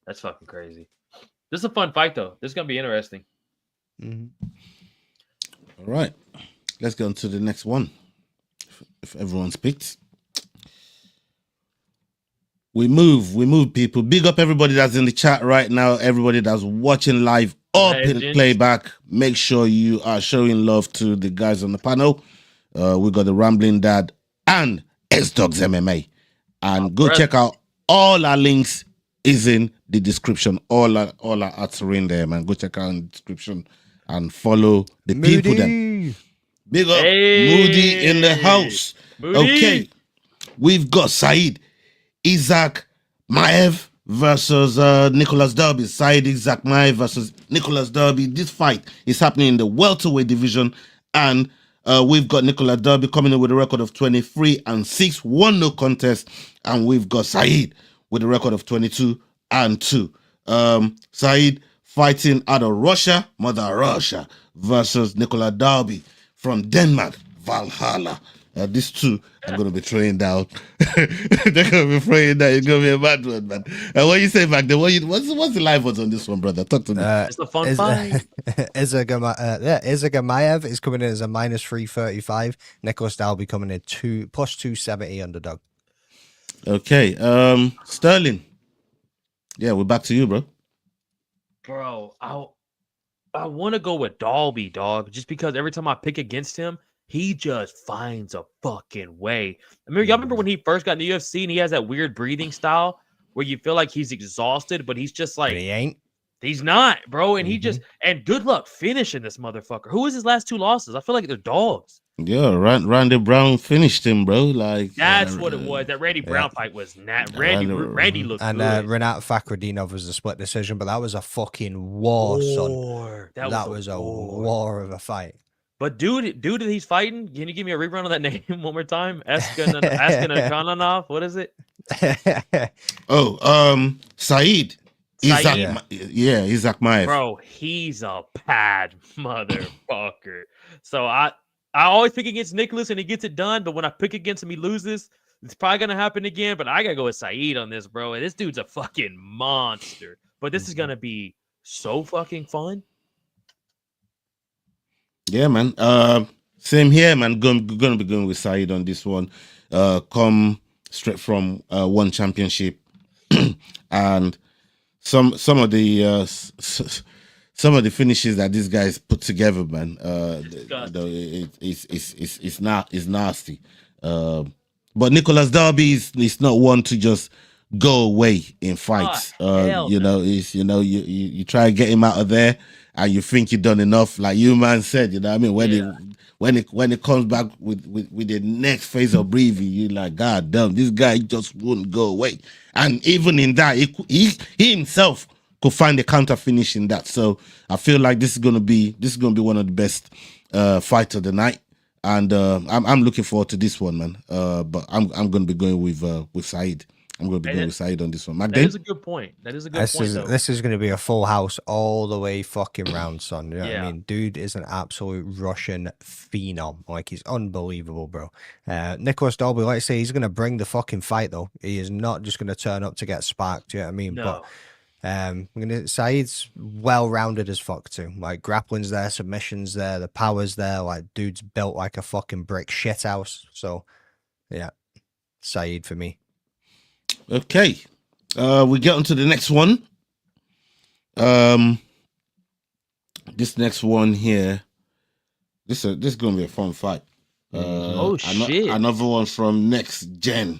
Speaker 2: That's fucking crazy. This is a fun fight though. This is gonna be interesting.
Speaker 9: All right. Let's go on to the next one. If everyone's picked. We move, people. Big up everybody that's in the chat right now. Everybody that's watching live or in playback. Make sure you are showing love to the guys on the panel. We got the Rambling Dad and S-Dogs MMA. And go check out all our links is in the description. All our ads are in there, man. Go check out in the description and follow the people then. Big up Moody in the house.
Speaker 2: Moody.
Speaker 9: Okay. We've got Said Isaac Maev versus Nicholas Derby. Said Isaac Maev versus Nicholas Derby. This fight is happening in the welterweight division, and we've got Nicholas Derby coming in with a record of 23-6, 1 no contest, and we've got Said with a record of 22-2. Said fighting out of Russia, Mother Russia, versus Nicholas Derby from Denmark, Valhalla. These two are going to be throwing down. They're going to be throwing down. It's going to be a mad one, man. What you say back there? What's the live odds on this one, brother? Talk to me.
Speaker 2: It's a fun fight.
Speaker 3: Izagamayev is coming in as a minus 335. Nicholas Dalby coming in plus 270 underdog.
Speaker 9: Okay. Sterling. Yeah, we're back to you, bro.
Speaker 2: Bro, I want to go with Dalby, dog, just because every time I pick against him, he just finds a fucking way. Y'all remember when he first got in the UFC and he has that weird breathing style where you feel like he's exhausted, but he's just like,
Speaker 3: But he ain't.
Speaker 2: He's not, bro. And he just, and good luck finishing this motherfucker. Who was his last 2 losses? I feel like they're dogs.
Speaker 9: Yeah, Randy Brown finished him, bro. Like
Speaker 2: That's what it was. That Randy Brown fight was not. Randy looked
Speaker 3: and
Speaker 2: good.
Speaker 3: Renat Fakhretdinov was a split decision, but that was a fucking war, son. That was a war of a fight.
Speaker 2: But dude that he's fighting, can you give me a rerun of that name one more time? Eskananov. What is it?
Speaker 9: Saeed.
Speaker 2: Saeed.
Speaker 9: Isaac Maev.
Speaker 2: Bro, he's a bad motherfucker. So I always pick against Nicholas and he gets it done, but when I pick against him, he loses. It's probably gonna happen again, but I gotta go with Saeed on this, bro. And this dude's a fucking monster. But this is gonna be so fucking fun.
Speaker 9: Yeah, man. Same here, man. Gonna be going with Saeed on this one. Come straight from one championship, and some of the finishes that these guys put together, man. It's nasty. But Nicholas Dalby is not one to just go away in fights. You try to get him out of there, and you think you've done enough. Like you man said, you know what I mean? When it comes back with the next phase of breathing, you're like, God damn, this guy just wouldn't go away. And even in that, he himself could find a counter finish in that. So I feel like this is gonna be one of the best fights of the night. And I'm looking forward to this one, man. But I'm gonna be going with Saeed. I'm going to be going with Saeed on this one.
Speaker 2: That is a good point. This
Speaker 3: is going to be a full house all the way fucking round, son. You know what I mean? Dude is an absolute Russian phenom. Like, he's unbelievable, bro. Nicholas Dalby, like I say, he's going to bring the fucking fight, though. He is not just going to turn up to get sparked. You know what I mean?
Speaker 2: No.
Speaker 3: But Saeed's well-rounded as fuck, too. Like, grappling's there, submission's there, the power's there. Like, dude's built like a fucking brick shithouse. So, yeah, Saeed for me.
Speaker 9: Okay, we get on to the next one. This next one here, this is gonna be a fun fight.
Speaker 2: Shit!
Speaker 9: Another one from Next Gen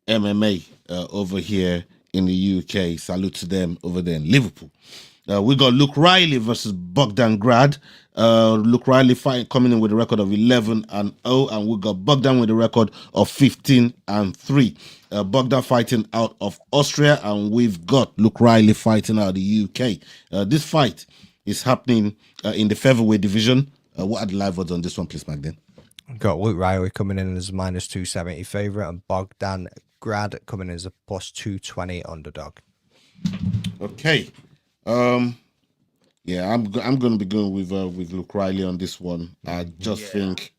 Speaker 9: MMA over here in the UK. Salute to them over there in Liverpool. We got Luke Riley versus Bogdan Grad. Luke Riley coming in with a record of 11-0, and we got Bogdan with a record of 15-3. Bogdan fighting out of Austria, and we've got Luke Riley fighting out of the UK. This fight is happening in the featherweight division. What are the live odds on this one, please, Magden?
Speaker 3: Got Luke Riley coming in as minus 270 favorite, and Bogdan Grad coming in as a plus 220 underdog.
Speaker 9: Okay. Yeah, I'm going to be going with Luke Riley on this one. I just think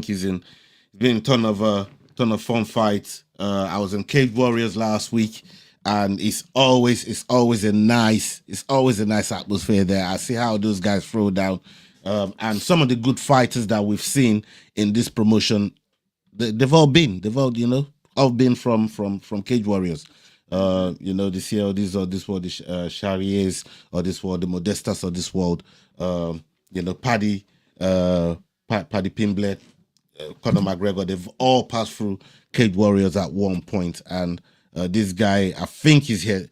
Speaker 9: he's been a ton of fun fights. I was in Cage Warriors last week, and it's always a nice atmosphere there. I see how those guys throw down, and some of the good fighters that we've seen in this promotion, they've all been from Cage Warriors. This year, this world, the Shariers, or this world, the Modestas of this world, Paddy Pimblett, Conor McGregor, they've all passed through Cage Warriors at one point, and this guy, I think he's here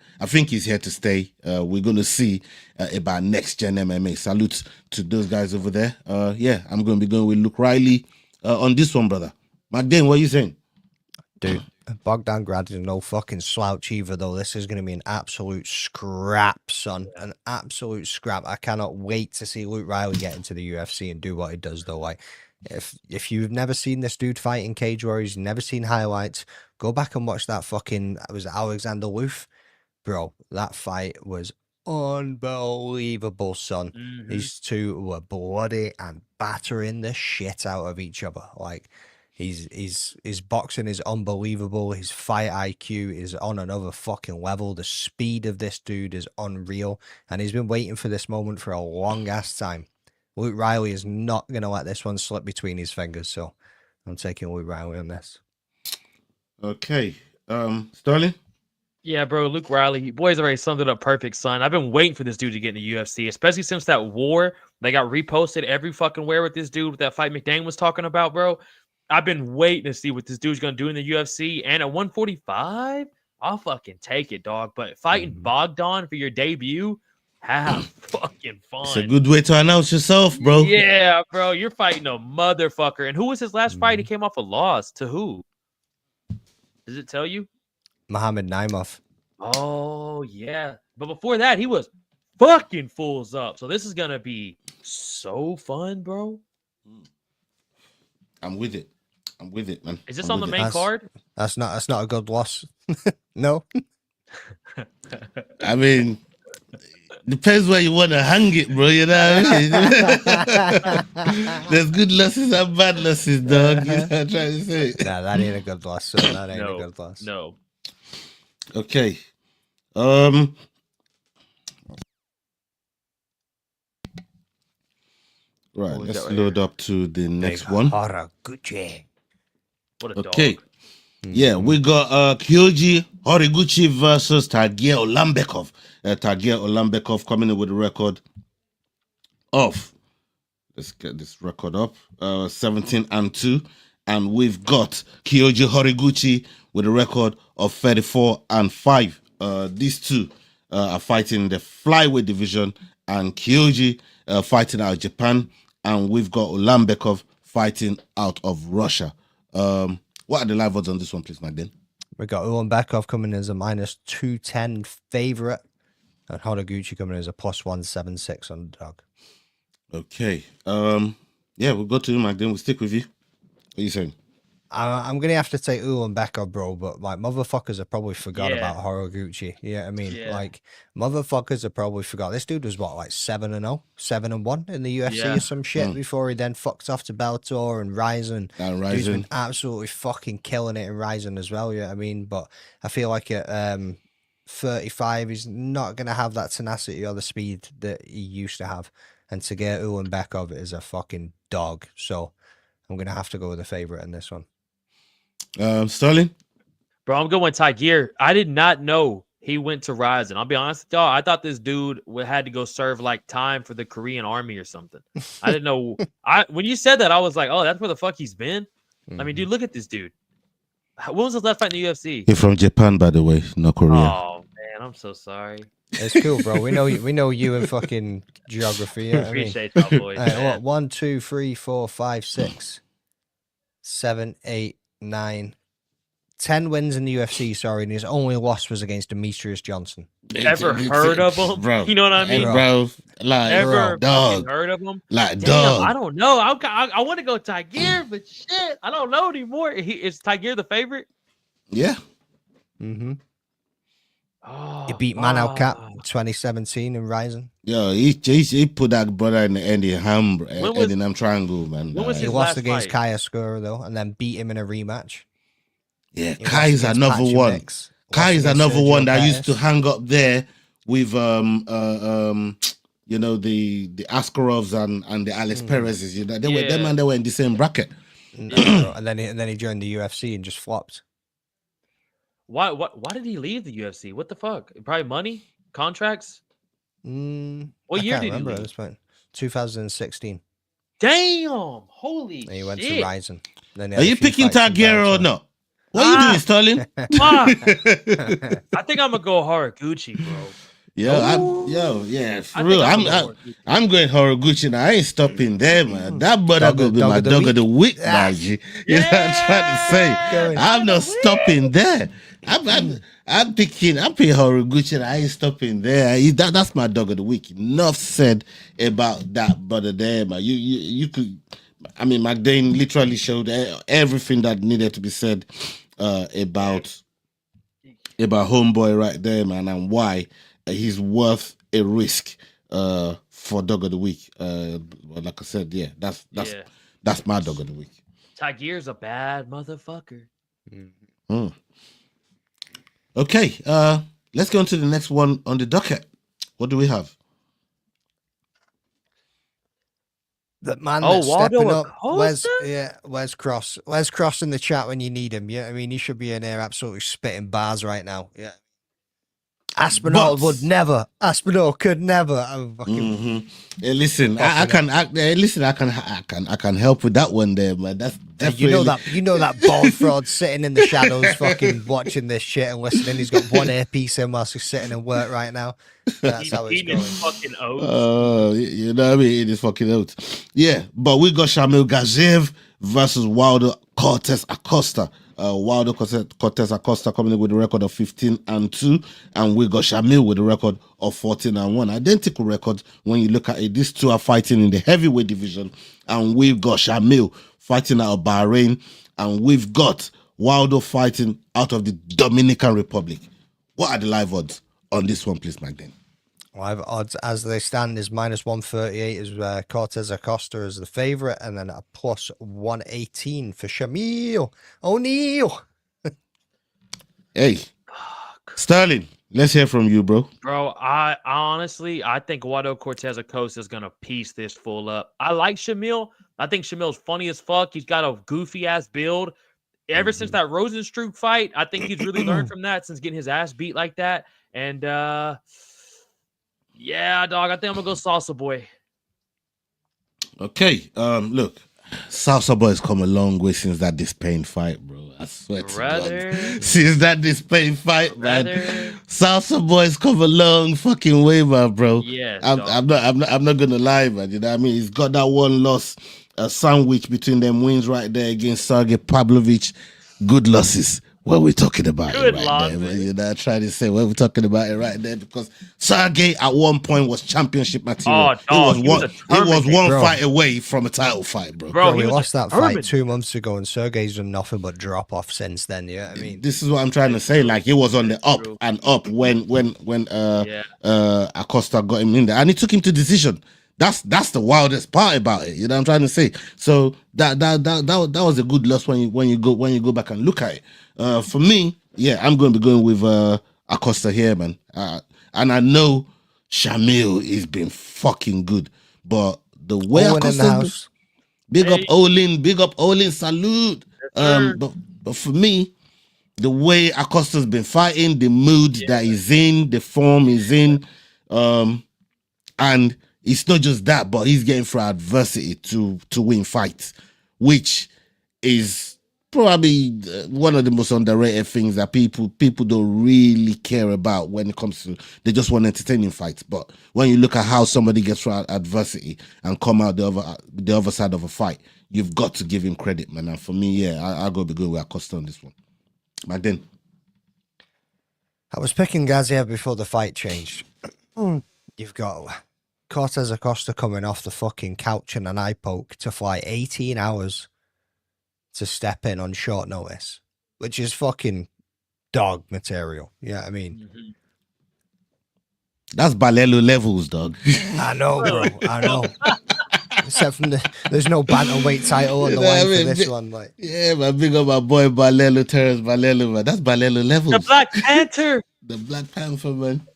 Speaker 9: to stay. We're going to see about Next Gen MMA. Salute to those guys over there. I'm going to be going with Luke Riley on this one, brother. Magdane, what are you saying?
Speaker 3: Dude, Bogdan Grad is no fucking slouch either, though. This is going to be an absolute scrap, son. An absolute scrap. I cannot wait to see Luke Riley get into the UFC and do what he does, though. Like, if you've never seen this dude fight in Cage Warriors, you've never seen highlights, go back and watch that fucking, was it Alexander Loof? Bro, that fight was unbelievable, son.
Speaker 2: Mhm.
Speaker 3: These two were bloody and battering the shit out of each other. Like, his boxing is unbelievable. His fight IQ is on another fucking level. The speed of this dude is unreal, and he's been waiting for this moment for a long ass time. Luke Riley is not going to let this one slip between his fingers, so I'm taking Luke Riley on this.
Speaker 9: Okay. Sterling?
Speaker 2: Yeah, bro, Luke Riley, you boys already summed it up perfect, son. I've been waiting for this dude to get in the UFC, especially since that war they got reposted every fucking where with this dude with that fight McDane was talking about, bro. I've been waiting to see what this dude's gonna do in the UFC, and at 145, I'll fucking take it, dog. But fighting Bogdan for your debut, have fucking fun.
Speaker 9: It's a good way to announce yourself, bro.
Speaker 2: Yeah, bro, you're fighting a motherfucker. And who was his last fight? He came off a loss to who? Does it tell you?
Speaker 3: Mohamed Naimov.
Speaker 2: Oh, yeah. But before that, he was fucking fools up. So this is going to be so fun, bro.
Speaker 9: I'm with it. I'm with it, man.
Speaker 2: Is this
Speaker 9: I'm
Speaker 2: on the
Speaker 9: with
Speaker 2: main
Speaker 9: it.
Speaker 2: card?
Speaker 3: That's not a good loss. No.
Speaker 9: I mean, depends where you want to hang it, bro. You know what I mean? There's good losses and bad losses, dog. You know what I'm trying to say?
Speaker 3: Nah, that ain't a good loss. So that ain't
Speaker 2: No,
Speaker 3: a good loss.
Speaker 2: no.
Speaker 9: Okay. Right,
Speaker 2: What we
Speaker 9: let's
Speaker 2: got right
Speaker 9: load up to the next one.
Speaker 3: Horiguchi.
Speaker 2: What a
Speaker 9: Okay.
Speaker 2: dog.
Speaker 9: Yeah, we got Kyoji Horiguchi versus Tagier Olambekov. Tagier Olambekov coming in with a record of, let's get this record up, 17-2. And we've got Kyoji Horiguchi with a record of 34-5. These two are fighting in the flyweight division, and Kyoji fighting out of Japan, and we've got Olambekov fighting out of Russia. What are the live odds on this one, please, Magdalene?
Speaker 3: We got Ulanbekov coming as a -210 favorite, and Horiguchi coming as a +176 underdog.
Speaker 9: Okay. Yeah, we'll go to you, Magdalene. We'll stick with you. What are you saying?
Speaker 3: I'm gonna have to take Ulanbekov, bro, but like motherfuckers have probably forgot
Speaker 2: Yeah.
Speaker 3: about Horiguchi. Yeah, I mean,
Speaker 2: Yeah.
Speaker 3: like motherfuckers have probably forgot. This dude was what, like 7-0, 7-1 in the UFC
Speaker 2: Yeah.
Speaker 3: or some shit before he then fucked off to Bellator and Ryzen.
Speaker 9: And
Speaker 3: Dude's been
Speaker 9: Ryzen.
Speaker 3: absolutely fucking killing it in Ryzen as well. Yeah, I mean, but I feel like at 35, he's not gonna have that tenacity or the speed that he used to have. And to get Ulanbekov is a fucking dog. So I'm gonna have to go with the favorite in this one.
Speaker 9: Sterling?
Speaker 2: Bro, I'm going Tagier. I did not know he went to Ryzen. I'll be honest with y'all. I thought this dude had to go serve like time for the Korean army or something. I didn't know. When you said that, I was like, oh, that's where the fuck he's been. I mean, dude, look at this dude. When was his last fight in the UFC?
Speaker 9: He's from Japan, by the way, not Korea.
Speaker 2: Oh man, I'm so sorry.
Speaker 3: It's cool, bro. We know you in fucking geography. Yeah, I mean,
Speaker 2: Appreciate y'all boys.
Speaker 3: what,
Speaker 2: man.
Speaker 3: 1, 2, 3, 4, 5, 6, 7, 8, 9, 10 wins in the UFC. Sorry, and his only loss was against Demetrius Johnson.
Speaker 2: Ever heard of him?
Speaker 9: Bro,
Speaker 2: You know what I mean?
Speaker 9: bro, like,
Speaker 2: Ever
Speaker 9: dog.
Speaker 2: fucking heard of him?
Speaker 9: Like,
Speaker 2: Damn,
Speaker 9: dog.
Speaker 2: I don't know. I want to go Tagier, but shit, I don't know anymore. Is Tagier the favorite?
Speaker 9: Yeah.
Speaker 3: Mm-hmm.
Speaker 2: Oh,
Speaker 3: He beat Manel Cap 2017 in Ryzen.
Speaker 9: Yo, he put that brother in the Eddie Ham triangle, man.
Speaker 2: when was
Speaker 3: He
Speaker 2: his
Speaker 3: lost
Speaker 2: last
Speaker 3: against
Speaker 2: fight?
Speaker 3: Kaya Skura, though, and then beat him in a rematch.
Speaker 9: Yeah,
Speaker 3: He
Speaker 9: Kai
Speaker 3: lost
Speaker 9: is
Speaker 3: against
Speaker 9: another
Speaker 3: Patchy
Speaker 9: one.
Speaker 3: Mix,
Speaker 9: Kai
Speaker 3: lost
Speaker 9: is
Speaker 3: against
Speaker 9: another
Speaker 3: Sergio
Speaker 9: one that used to
Speaker 3: Pettis.
Speaker 9: hang up there with you know, the Askarovs and the Alex Perez's. You know, they were them, and they were in the same bracket.
Speaker 3: and then he joined the UFC and just flopped.
Speaker 2: Why did he leave the UFC? What the fuck? Probably money, contracts. What
Speaker 3: I
Speaker 2: year
Speaker 3: can't
Speaker 2: did he
Speaker 3: remember at
Speaker 2: leave?
Speaker 3: this point. 2016.
Speaker 2: Damn! Holy
Speaker 3: And he went to
Speaker 2: shit!
Speaker 3: Ryzen. Then he
Speaker 9: Are
Speaker 3: had a
Speaker 9: you
Speaker 3: few
Speaker 9: picking
Speaker 3: fights in
Speaker 9: Tagier or
Speaker 3: Bellator.
Speaker 9: not? What are you doing, Sterling?
Speaker 2: Fuck! I think I'm gonna go Horiguchi, bro.
Speaker 9: Yeah, for
Speaker 2: I
Speaker 9: real.
Speaker 2: think I'm
Speaker 9: I'm
Speaker 2: gonna go Horiguchi.
Speaker 9: I'm going Horiguchi now. I ain't stopping there, man. That brother gonna be my dog of the week, man. You know what I'm trying to say?
Speaker 3: Going.
Speaker 9: I'm not stopping there. I'm picking Horiguchi and I ain't stopping there. That's my dog of the week. Enough said about that brother there, man. You could, I mean, McDane literally showed everything that needed to be said about homeboy right there, man, and why he's worth a risk for dog of the week. But like I said, yeah, that's my dog of the week.
Speaker 2: Tiger's a bad motherfucker.
Speaker 9: Mm. Okay, let's go on to the next one on the docket. What do we have?
Speaker 3: The man
Speaker 2: Oh,
Speaker 3: that's
Speaker 2: Waldo
Speaker 3: stepping up.
Speaker 2: Acosta?
Speaker 3: Where's Cross? Where's Cross in the chat when you need him? Yeah, I mean, he should be in here absolutely spitting bars right now. Yeah. Aspinall would never. Aspinall could never. I'm fucking.
Speaker 9: Hey, listen, I can help with that one there, man. That's definitely...
Speaker 3: you know that bald fraud sitting in the shadows, fucking watching this shit and listening. He's got one earpiece in whilst he's sitting in work right now. That's how it's
Speaker 2: Eating
Speaker 3: going.
Speaker 2: fucking oats.
Speaker 9: You know what I mean? It is fucking oats. Yeah, but we got Shamil Gaziev versus Wilder Cortez Acosta. Wilder Cortez Acosta coming in with a record of 15-2, and we got Shamil with a record of 14-1. Identical records when you look at it. These two are fighting in the heavyweight division, and we've got Shamil fighting out of Bahrain, and we've got Wilder fighting out of the Dominican Republic. What are the live odds on this one, please, Magdalene?
Speaker 3: Live odds as they stand is -138 is Cortez Acosta as the favorite, and then a +118 for Shamil O'Neal.
Speaker 9: Hey, Sterling, let's hear from you, bro.
Speaker 2: Bro, I honestly think Waldo Cortez Acosta is gonna piece this fool up. I like Shamil. I think Shamil's funny as fuck. He's got a goofy ass build. Ever since that Rosenstruck fight, I think he's really learned from that since getting his ass beat like that. And yeah, dog, I think I'm gonna go Salsa Boy.
Speaker 9: Okay, look, Salsa Boy's come a long way since that Dispain fight, bro. I swear to God. Since that Dispain fight, man. Salsa Boy's come a long fucking way, man, bro.
Speaker 2: Yeah,
Speaker 9: I'm not gonna lie, man. You know what I mean? He's got that one loss, a sandwich between them wins right there against Sergey Pavlovich. Good losses. What we're talking about it right there, man. You know, I try to say what we're talking about it right there because Sergey at one point was championship material.
Speaker 2: Oh,
Speaker 9: it was one fight away from a title fight, bro.
Speaker 3: Bro, he lost that fight 2 months ago, and Sergey's done nothing but drop off since then. Yeah, I mean,
Speaker 9: this is what I'm trying to say. Like, he was on the up and up when Acosta got him in there, and it took him to decision. That's the wildest part about it. You know what I'm trying to say? So that was a good loss when you go back and look at it. For me, yeah, I'm going to be going with Acosta here, man. And I know Shamil has been fucking good, but the way Acosta, big up Olin, salute. But for me, the way Acosta's been fighting, the mood that he's in, the form he's in, and it's not just that, but he's getting through adversity to win fights, which is probably one of the most underrated things that people don't really care about when it comes to, they just want entertaining fights. But when you look at how somebody gets through adversity and come out the other side of a fight, you've got to give him credit, man. And for me, yeah, I'll go be good with Acosta on this one. Back then,
Speaker 3: I was picking Gaziev before the fight changed. You've got Cortez Acosta coming off the fucking couch and an eye poke to fly 18 hours to step in on short notice, which is fucking dog material. Yeah, I mean,
Speaker 9: that's Balelo levels, dog.
Speaker 3: I know, bro. I know. Except from there's no bantamweight title on the line for this one. Like,
Speaker 9: yeah, man, big up my boy Balelo, Terrence Balelo, man. That's Balelo levels.
Speaker 2: The Black Panther.
Speaker 9: The Black Panther, man.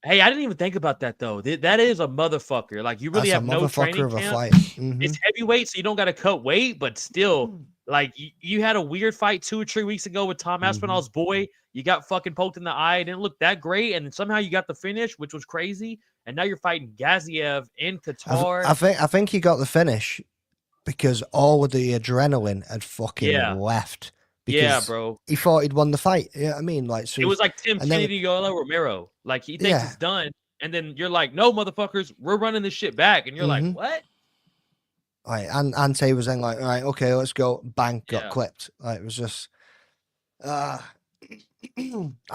Speaker 2: Hey, I didn't even think about that though. That is a motherfucker. Like, you really have no training
Speaker 3: of a
Speaker 2: camp.
Speaker 3: fight.
Speaker 2: It's heavyweight, so you don't got to cut weight, but still, like, you had a weird fight 2 or 3 weeks ago with Tom Aspinall's boy. You got fucking poked in the eye. It didn't look that great, and somehow you got the finish, which was crazy. And now you're fighting Gaziev in Qatar.
Speaker 3: I think he got the finish because all of the adrenaline had fucking left.
Speaker 2: Yeah, bro.
Speaker 3: He thought he'd won the fight. Yeah, I mean, like, so
Speaker 2: it was like Tim Kennedy, Yola Romero. Like, he thinks it's done, and then you're like, "No, motherfuckers, we're running this shit back," and you're like, "What?"
Speaker 3: Right, and Ante was then like, "All right, okay, let's go." Bang, got clipped. Like, it was just, I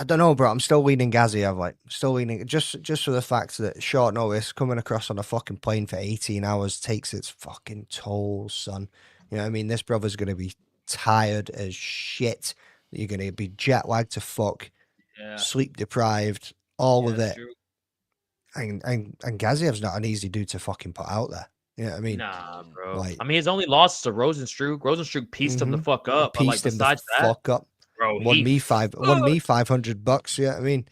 Speaker 3: don't know, bro. I'm still leaning Gaziev. Like, still leaning just for the fact that short notice coming across on a fucking plane for 18 hours takes its fucking toll, son. You know what I mean? This brother's gonna be tired as shit. You're gonna be jet lagged to fuck, sleep deprived, all of
Speaker 2: That's
Speaker 3: it.
Speaker 2: true.
Speaker 3: And Gaziev's not an easy dude to fucking put out there. You know what I mean?
Speaker 2: Nah, bro.
Speaker 3: Like-
Speaker 2: I mean, his only loss is to Rosenstruck. Rosenstruck pieced him the fuck up. But like,
Speaker 3: Pieced him the
Speaker 2: besides that,
Speaker 3: fuck up.
Speaker 2: bro,
Speaker 3: Won
Speaker 2: he
Speaker 3: me $500. You know what I mean?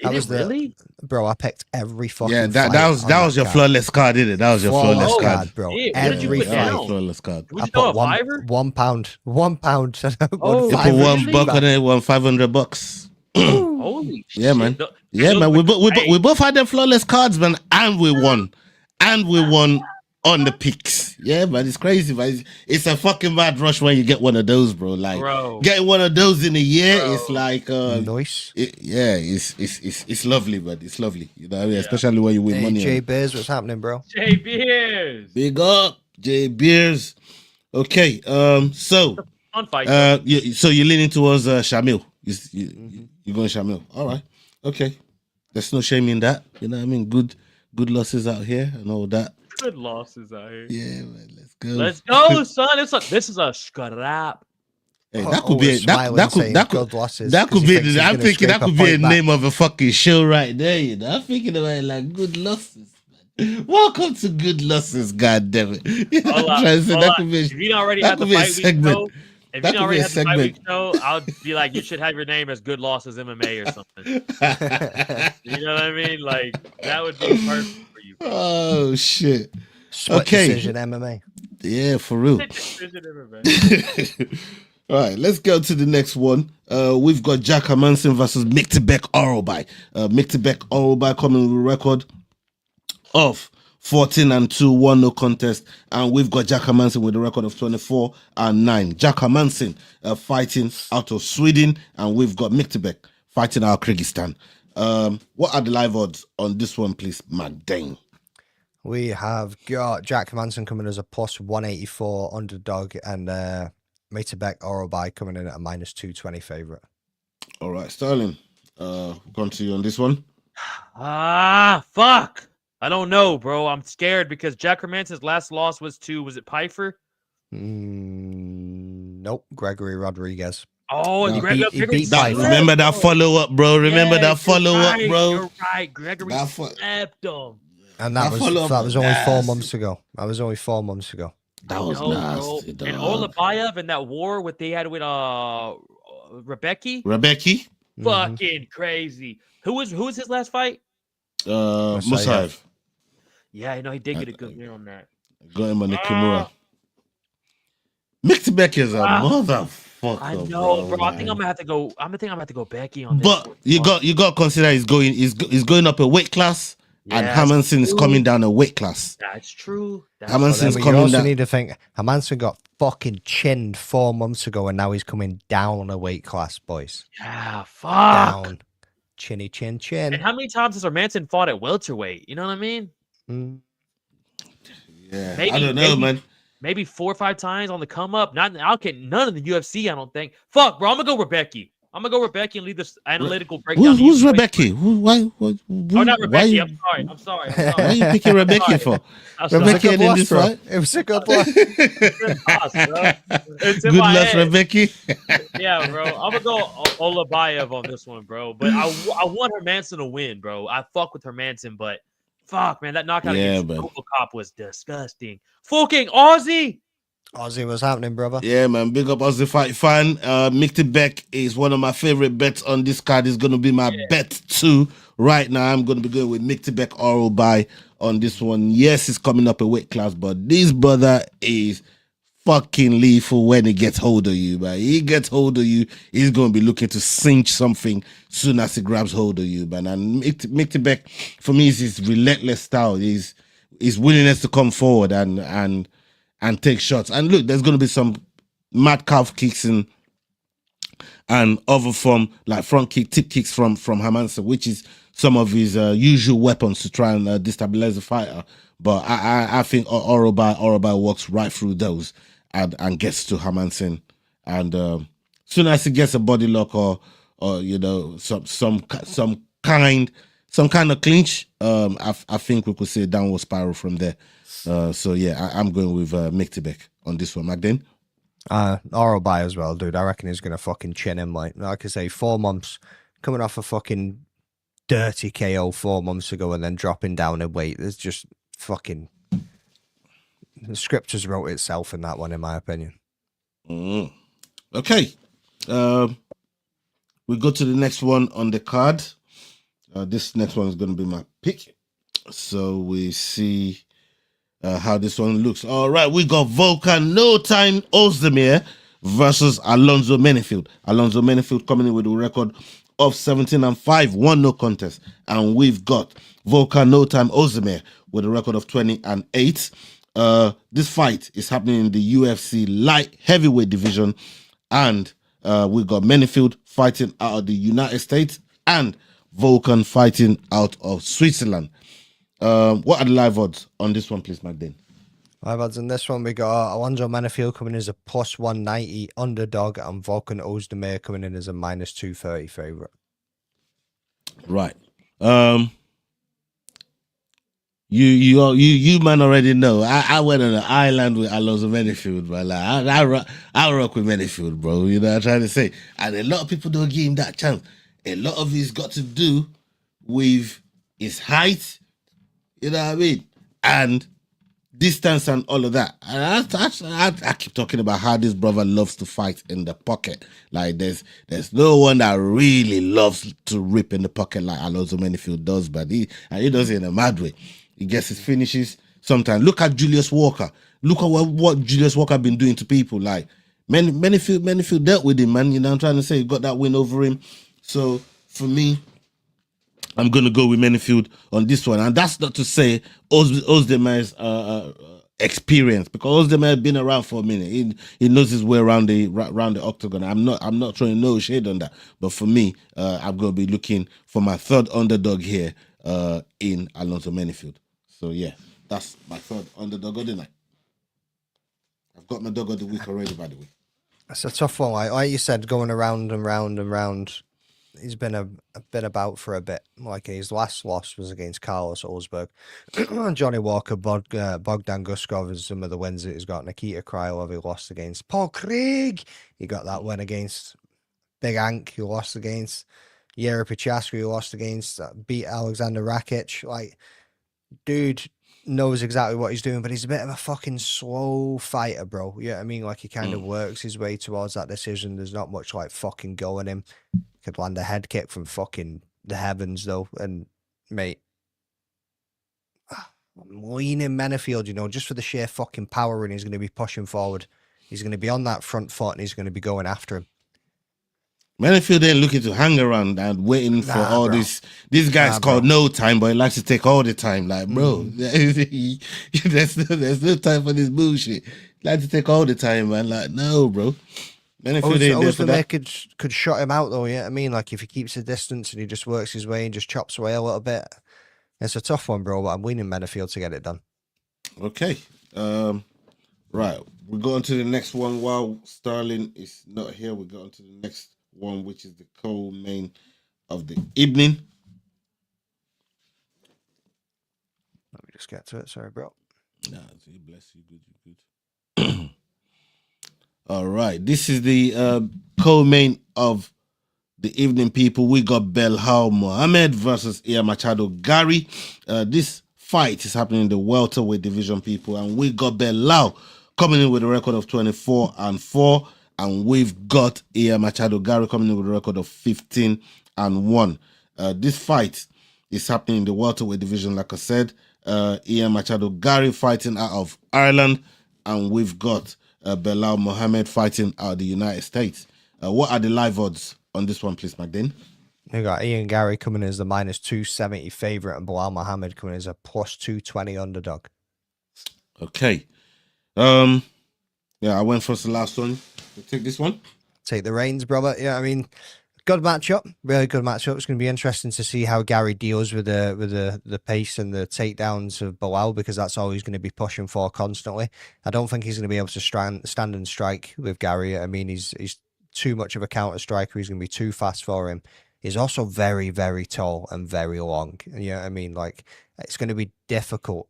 Speaker 2: did it really?
Speaker 3: Bro, I picked every fucking
Speaker 9: Yeah,
Speaker 3: fight
Speaker 9: that
Speaker 3: on
Speaker 9: was your
Speaker 3: card.
Speaker 9: flawless card, didn't it? That was your flawless
Speaker 2: Oh,
Speaker 9: card.
Speaker 3: bro.
Speaker 2: Yeah, what did you
Speaker 3: Every
Speaker 2: put
Speaker 9: That was
Speaker 2: down?
Speaker 9: your flawless card.
Speaker 2: Would
Speaker 3: I
Speaker 2: you throw
Speaker 3: put
Speaker 2: a fiver?
Speaker 3: £1. £1.
Speaker 2: Oh,
Speaker 9: You
Speaker 2: I
Speaker 9: put one
Speaker 2: really?
Speaker 9: buck on it, won $500.
Speaker 2: Holy
Speaker 9: Yeah,
Speaker 2: shit.
Speaker 9: man.
Speaker 2: The-
Speaker 9: Yeah,
Speaker 2: those
Speaker 9: man.
Speaker 2: were-
Speaker 9: We both had them flawless cards, man, and we won. And we won on the picks. Yeah, man. It's crazy, man. It's a fucking mad rush when you get one of those, bro. Like
Speaker 2: Bro.
Speaker 9: getting one of those in a year
Speaker 2: Bro.
Speaker 9: is like
Speaker 3: Nice.
Speaker 9: it's lovely, man. It's lovely. You know what I mean?
Speaker 2: Yeah.
Speaker 9: Especially when you win
Speaker 3: Hey,
Speaker 9: money.
Speaker 3: Jay
Speaker 9: on it.
Speaker 3: Bears, what's happening, bro?
Speaker 2: Jay Beers.
Speaker 9: Big up, Jay Beers. Okay, so
Speaker 2: Fun fight.
Speaker 9: so you're leaning towards Shamil. You're going Shamil. All right. Okay. There's no shame in that. You know what I mean? Good losses out here and all that.
Speaker 2: Good losses out here.
Speaker 9: Yeah, man. Let's go.
Speaker 2: Let's go, son. This is a scrap.
Speaker 9: Hey, that could be
Speaker 3: good losses.
Speaker 9: that could
Speaker 3: 'cause
Speaker 9: be
Speaker 3: he thinks he's
Speaker 9: I'm
Speaker 3: gonna
Speaker 9: thinking that
Speaker 3: scrape a
Speaker 9: could be a
Speaker 3: point back.
Speaker 9: name of a fucking show right there, you know. I'm thinking about it like good losses, man. Welcome to good losses, god damn it. You know what I'm trying to say? That could be
Speaker 2: If you already
Speaker 9: that
Speaker 2: had the
Speaker 9: could be a
Speaker 2: fight week
Speaker 9: segment.
Speaker 2: show, if
Speaker 9: That
Speaker 2: you
Speaker 9: could
Speaker 2: already
Speaker 9: be a
Speaker 2: had the fight week
Speaker 9: segment.
Speaker 2: show, I would be like, you should have your name as Good Losses MMA or something. You know what I mean? Like that would be perfect for you.
Speaker 9: Oh shit.
Speaker 3: Split
Speaker 9: Okay.
Speaker 3: decision MMA.
Speaker 9: Yeah, for real.
Speaker 2: Decision MMA.
Speaker 9: All right, let's go to the next one. We've got Jack Hermanson versus Miktebek Orobai. Miktebek Orobai coming with a record of 14-2, 1 no contest, and we've got Jack Hermanson with a record of 24-9. Jack Hermanson fighting out of Sweden, and we've got Miktebek fighting out of Kyrgyzstan. What are the live odds on this one, please, McDane?
Speaker 3: We have got Jack Manson coming as a plus 184 underdog, and Miktebek Orobai coming in at a minus 220 favorite.
Speaker 9: All right, Sterling, going to you on this one.
Speaker 2: Fuck. I don't know, bro. I'm scared because Jack Hermanson's last loss was it Pfeiffer?
Speaker 3: Nope, Gregory Rodriguez.
Speaker 2: Oh, and
Speaker 3: He
Speaker 2: Greg,
Speaker 3: beat- he
Speaker 2: Gregory
Speaker 3: beat
Speaker 2: slept,
Speaker 3: Pfeiffer.
Speaker 9: Remember that follow up, bro. Remember that
Speaker 2: you're
Speaker 9: follow up,
Speaker 2: right,
Speaker 9: bro.
Speaker 2: You're right. Gregory
Speaker 9: That
Speaker 2: slept him.
Speaker 3: And
Speaker 9: That
Speaker 3: that
Speaker 9: follow-up
Speaker 3: was only 4
Speaker 9: nasty.
Speaker 3: months ago. That was only 4 months ago.
Speaker 9: That was
Speaker 2: No,
Speaker 9: nasty,
Speaker 2: bro. And
Speaker 9: dog.
Speaker 2: Olabayev and that war with they had with Rebecca.
Speaker 9: Rebecca,
Speaker 2: Fucking crazy. Who was his last fight?
Speaker 9: Musayev.
Speaker 2: Yeah, I know he did get a good win on that.
Speaker 9: Got him on the Kimura. Miktebek is a motherfucker.
Speaker 2: I know, bro. I think
Speaker 9: man.
Speaker 2: I'm gonna have to go. I'm gonna have to go Becky on this.
Speaker 9: But
Speaker 2: one.
Speaker 9: you got to consider he's going up a weight class, and
Speaker 2: Yeah,
Speaker 9: Hermanson is
Speaker 2: true.
Speaker 9: coming down a weight class.
Speaker 2: That's true. That's
Speaker 9: Hermanson-
Speaker 3: But then
Speaker 9: Since
Speaker 3: you
Speaker 9: coming
Speaker 3: also
Speaker 9: down-
Speaker 3: need to think Hermanson got fucking chinned 4 months ago, and now he's coming down a weight class, boys.
Speaker 2: yeah, fuck.
Speaker 3: Down. Chinny chin
Speaker 2: And
Speaker 3: chin.
Speaker 2: how many times has Hermanson fought at welterweight? You know what I mean?
Speaker 3: Mm.
Speaker 9: Yeah,
Speaker 2: Maybe-
Speaker 9: I don't know,
Speaker 2: maybe-
Speaker 9: man.
Speaker 2: Maybe 4 or 5 times on the come up. I'll get none of the UFC. I don't think. Fuck, bro. I'm gonna go Rebecca. I'm gonna go Rebecca and leave this analytical breakdown.
Speaker 9: Who's
Speaker 2: to you.
Speaker 9: Rebecca? Why?
Speaker 2: Oh, not
Speaker 9: why
Speaker 2: Rebecca.
Speaker 9: you-
Speaker 2: I'm sorry.
Speaker 9: Why are you picking Rebecca for?
Speaker 2: I'm sorry.
Speaker 9: Rebecca in
Speaker 3: loss,
Speaker 9: this
Speaker 3: bro.
Speaker 9: fight?
Speaker 3: It was a good loss.
Speaker 2: Loss, bro. It's in
Speaker 9: Good
Speaker 2: my
Speaker 9: luck,
Speaker 2: head.
Speaker 9: Rebecca.
Speaker 2: Yeah, bro. I'm gonna go Olabayev on this one, bro. But I want Hermanson to win, bro. I fuck with Hermanson, but fuck, man, that knockout
Speaker 9: Yeah,
Speaker 2: against
Speaker 9: man.
Speaker 2: Robocop was disgusting. Fucking Aussie.
Speaker 3: Aussie, what's happening, brother?
Speaker 9: Yeah, man. Big up Aussie Fight fan. Miktebek is one of my favorite bets on this card. It's going to be my bet too. Right now, I'm going to be going with Miktebek Orobai on this one. Yes, it's coming up a weight class, but this brother is fucking lethal when he gets hold of you, man. He gets hold of you, he's going to be looking to cinch something soon as he grabs hold of you, man. And Miktebek, for me, is his relentless style. His willingness to come forward and take shots. And look, there's going to be some mad calf kicks and other from like front kick, tip kicks from Hermanson, which is some of his usual weapons to try and destabilize the fighter. But I think Orobai walks right through those and gets to Hermanson. And soon as he gets a body lock or you know some kind of clinch, I think we could see a downward spiral from there. So yeah, I'm going with Miktebek on this one. Magdane?
Speaker 3: Orobai as well, dude. I reckon he's gonna fucking chin him. Like I say, 4 months coming off a fucking dirty KO 4 months ago and then dropping down in weight. There's just fucking... The script just wrote itself in that one, in my opinion.
Speaker 9: Okay. We go to the next one on the card. This next one is going to be my pick. So we see how this one looks. All right, we got Volkan No Time Ozdemir versus Alonzo Menifield. Alonzo Menifield coming in with a record of 17-5, 1 no contest. And we've got Volkan No Time Ozdemir with a record of 20-8. This fight is happening in the UFC light heavyweight division. And we got Menifield fighting out of the United States and Volkan fighting out of Switzerland. What are the live odds on this one, please, Magdalene?
Speaker 3: Live odds on this one, we got Alonzo Menifield coming in as a plus 190 underdog and Volkan Ozdemir coming in as a minus 230 favorite.
Speaker 9: Right. You man already know. I went on an island with Alonzo Menifield, bro. Like I rock with Menifield, bro. You know what I'm trying to say? And a lot of people don't give him that chance. A lot of it's got to do with his height, you know what I mean? And distance and all of that. And I keep talking about how this brother loves to fight in the pocket. Like there's no one that really loves to rip in the pocket like Alonzo Menifield does, but he does it in a mad way. He gets his finishes sometimes. Look at Julius Walker. Look at what Julius Walker been doing to people. Like Menifield dealt with him, man. You know what I'm trying to say? He got that win over him. So for me, I'm going to go with Menifield on this one. And that's not to say Ozdemir's experience, because Ozdemir has been around for a minute. He knows his way around the octagon. I'm not throwing no shade on that. But for me, I'm going to be looking for my third underdog here in Alonzo Menifield. So yeah, that's my third underdog of the night. I've got my dog of the week already, by the way.
Speaker 3: It's a tough one. Like you said, going around and round and round. He's been a bit about for a bit. Like his last loss was against Carlos Olsberg. Johnny Walker, Bogdan Guskov is some of the wins that he's got. Nikita Krylov, he lost against Paul Craig. He got that win against Big Ank, he lost against Yuri Prochaska, he lost against, beat Alexander Rakic. Like, dude knows exactly what he's doing, but he's a bit of a fucking slow fighter, bro. You know what I mean? Like, he kind of works his way towards that decision. There's not much, like, fucking go in him. Could land a head kick from fucking the heavens, though. And, mate, I'm leaning Menifield, you know, just for the sheer fucking power, and he's going to be pushing forward. He's going to be on that front foot, and he's going to be going after him.
Speaker 9: Menifield ain't looking to hang around and waiting for all
Speaker 3: bro.
Speaker 9: this. This guy's called no time, but he likes to take all the time. Like, bro, there's no time for this bullshit. He likes to take all the time, man. Like, no, bro. Menifield ain't there for that.
Speaker 3: Could shut him out, though, yeah. I mean, like, if he keeps the distance and he just works his way and just chops away a little bit, it's a tough one, bro, but I'm leaning Menifield to get it done.
Speaker 9: Okay. Right. We go on to the next one. While Sterling is not here, we go on to the next one, which is the co-main of the evening.
Speaker 3: Let me just get to it. Sorry, bro.
Speaker 9: Nah, bless you. Good. All right. This is the co-main of the evening, people. We got Belhal Mohamed versus Ian Machado Gary. This fight is happening in the welterweight division, people, and we got Belhal coming in with a record of 24-4. And we've got Ian Machado Gary coming in with a record of 15-1. This fight is happening in the welterweight division, like I said. Ian Machado Gary fighting out of Ireland, and we've got Belal Mohamed fighting out of the United States. What are the live odds on this one, please, Magdalene?
Speaker 3: We got Ian Gary coming in as the minus 270 favorite, and Belal Mohamed coming in as a plus 220 underdog.
Speaker 9: Okay. Yeah, I went first the last one. We'll take this one.
Speaker 3: Take the reins, brother. Yeah, I mean, good matchup. Really good matchup. It's going to be interesting to see how Gary deals with the pace and the takedowns of Belal, because that's all he's going to be pushing for constantly. I don't think he's going to be able to stand and strike with Gary. I mean, he's too much of a counter striker. He's going to be too fast for him. He's also very, very tall and very long. You know what I mean? Like, it's going to be difficult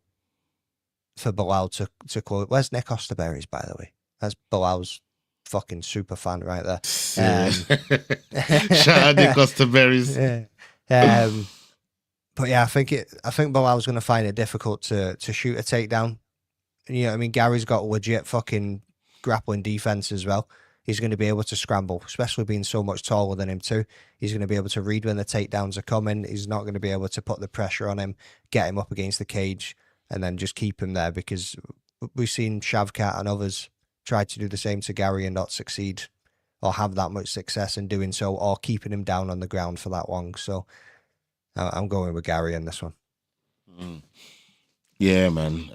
Speaker 3: for Belal to close. Where's Nick Osterberry's, by the way? That's Belal's fucking super fan right there.
Speaker 9: Shout out Nick Osterberry's.
Speaker 3: Yeah. But yeah, I think Bilal's going to find it difficult to shoot a takedown. You know what I mean? Gary's got legit fucking grappling defense as well. He's going to be able to scramble, especially being so much taller than him too. He's going to be able to read when the takedowns are coming. He's not going to be able to put the pressure on him, get him up against the cage, and then just keep him there, because we've seen Shavkat and others try to do the same to Gary and not succeed or have that much success in doing so, or keeping him down on the ground for that long. So I'm going with Gary in this one.
Speaker 9: Yeah, man.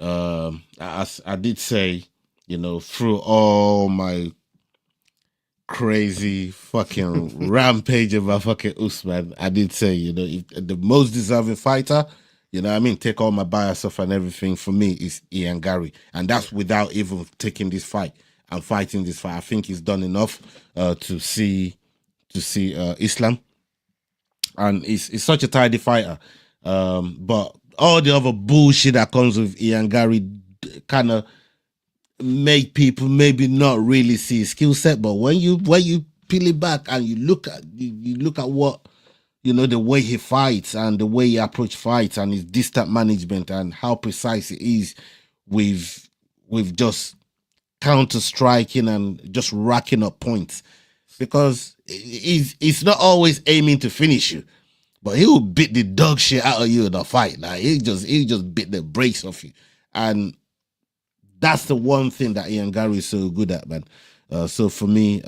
Speaker 9: I did say, you know, through all my crazy fucking rampage about fucking Usman, I did say, you know, if the most deserving fighter, you know what I mean, take all my bias off and everything, for me is Ian Gary. And that's without even taking this fight and fighting this fight. I think he's done enough to see Islam. And he's such a tidy fighter. But all the other bullshit that comes with Ian Gary kind of make people maybe not really see his skill set. But when you peel it back and you look at what, you know, the way he fights and the way he approach fights and his distance management and how precise he is with just counter striking and just racking up points, because he's not always aiming to finish you, but he will beat the dog shit out of you in a fight. Like he just beat the brakes off you, and that's the one thing that Ian Gary is so good at, man. So for me,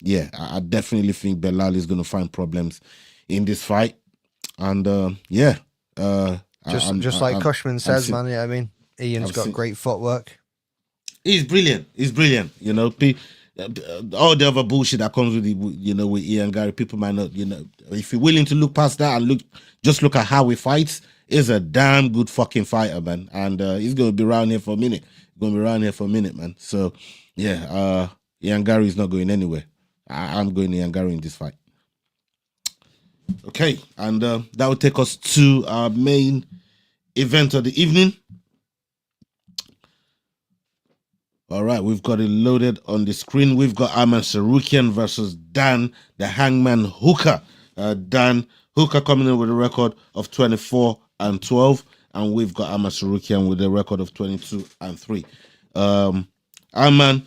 Speaker 9: yeah, I definitely think Belal is going to find problems in this fight, and yeah,
Speaker 3: just like Cushman says, man. Yeah, I mean, Ian's got great footwork.
Speaker 9: He's brilliant. You know, all the other bullshit that comes with with Ian Gary, people might not, you know, if you're willing to look past that and look at how he fights, he's a damn good fucking fighter, man. And he's gonna be around here for a minute. Man. So yeah, Ian Gary is not going anywhere. I'm going Ian Gary in this fight. Okay, and that will take us to our main event of the evening. All right, we've got it loaded on the screen. We've got Arman Tsarukyan versus Dan the Hangman Hooker. Dan Hooker coming in with a record of 24-12, and we've got Arman Tsarukyan with a record of 22-3. Arman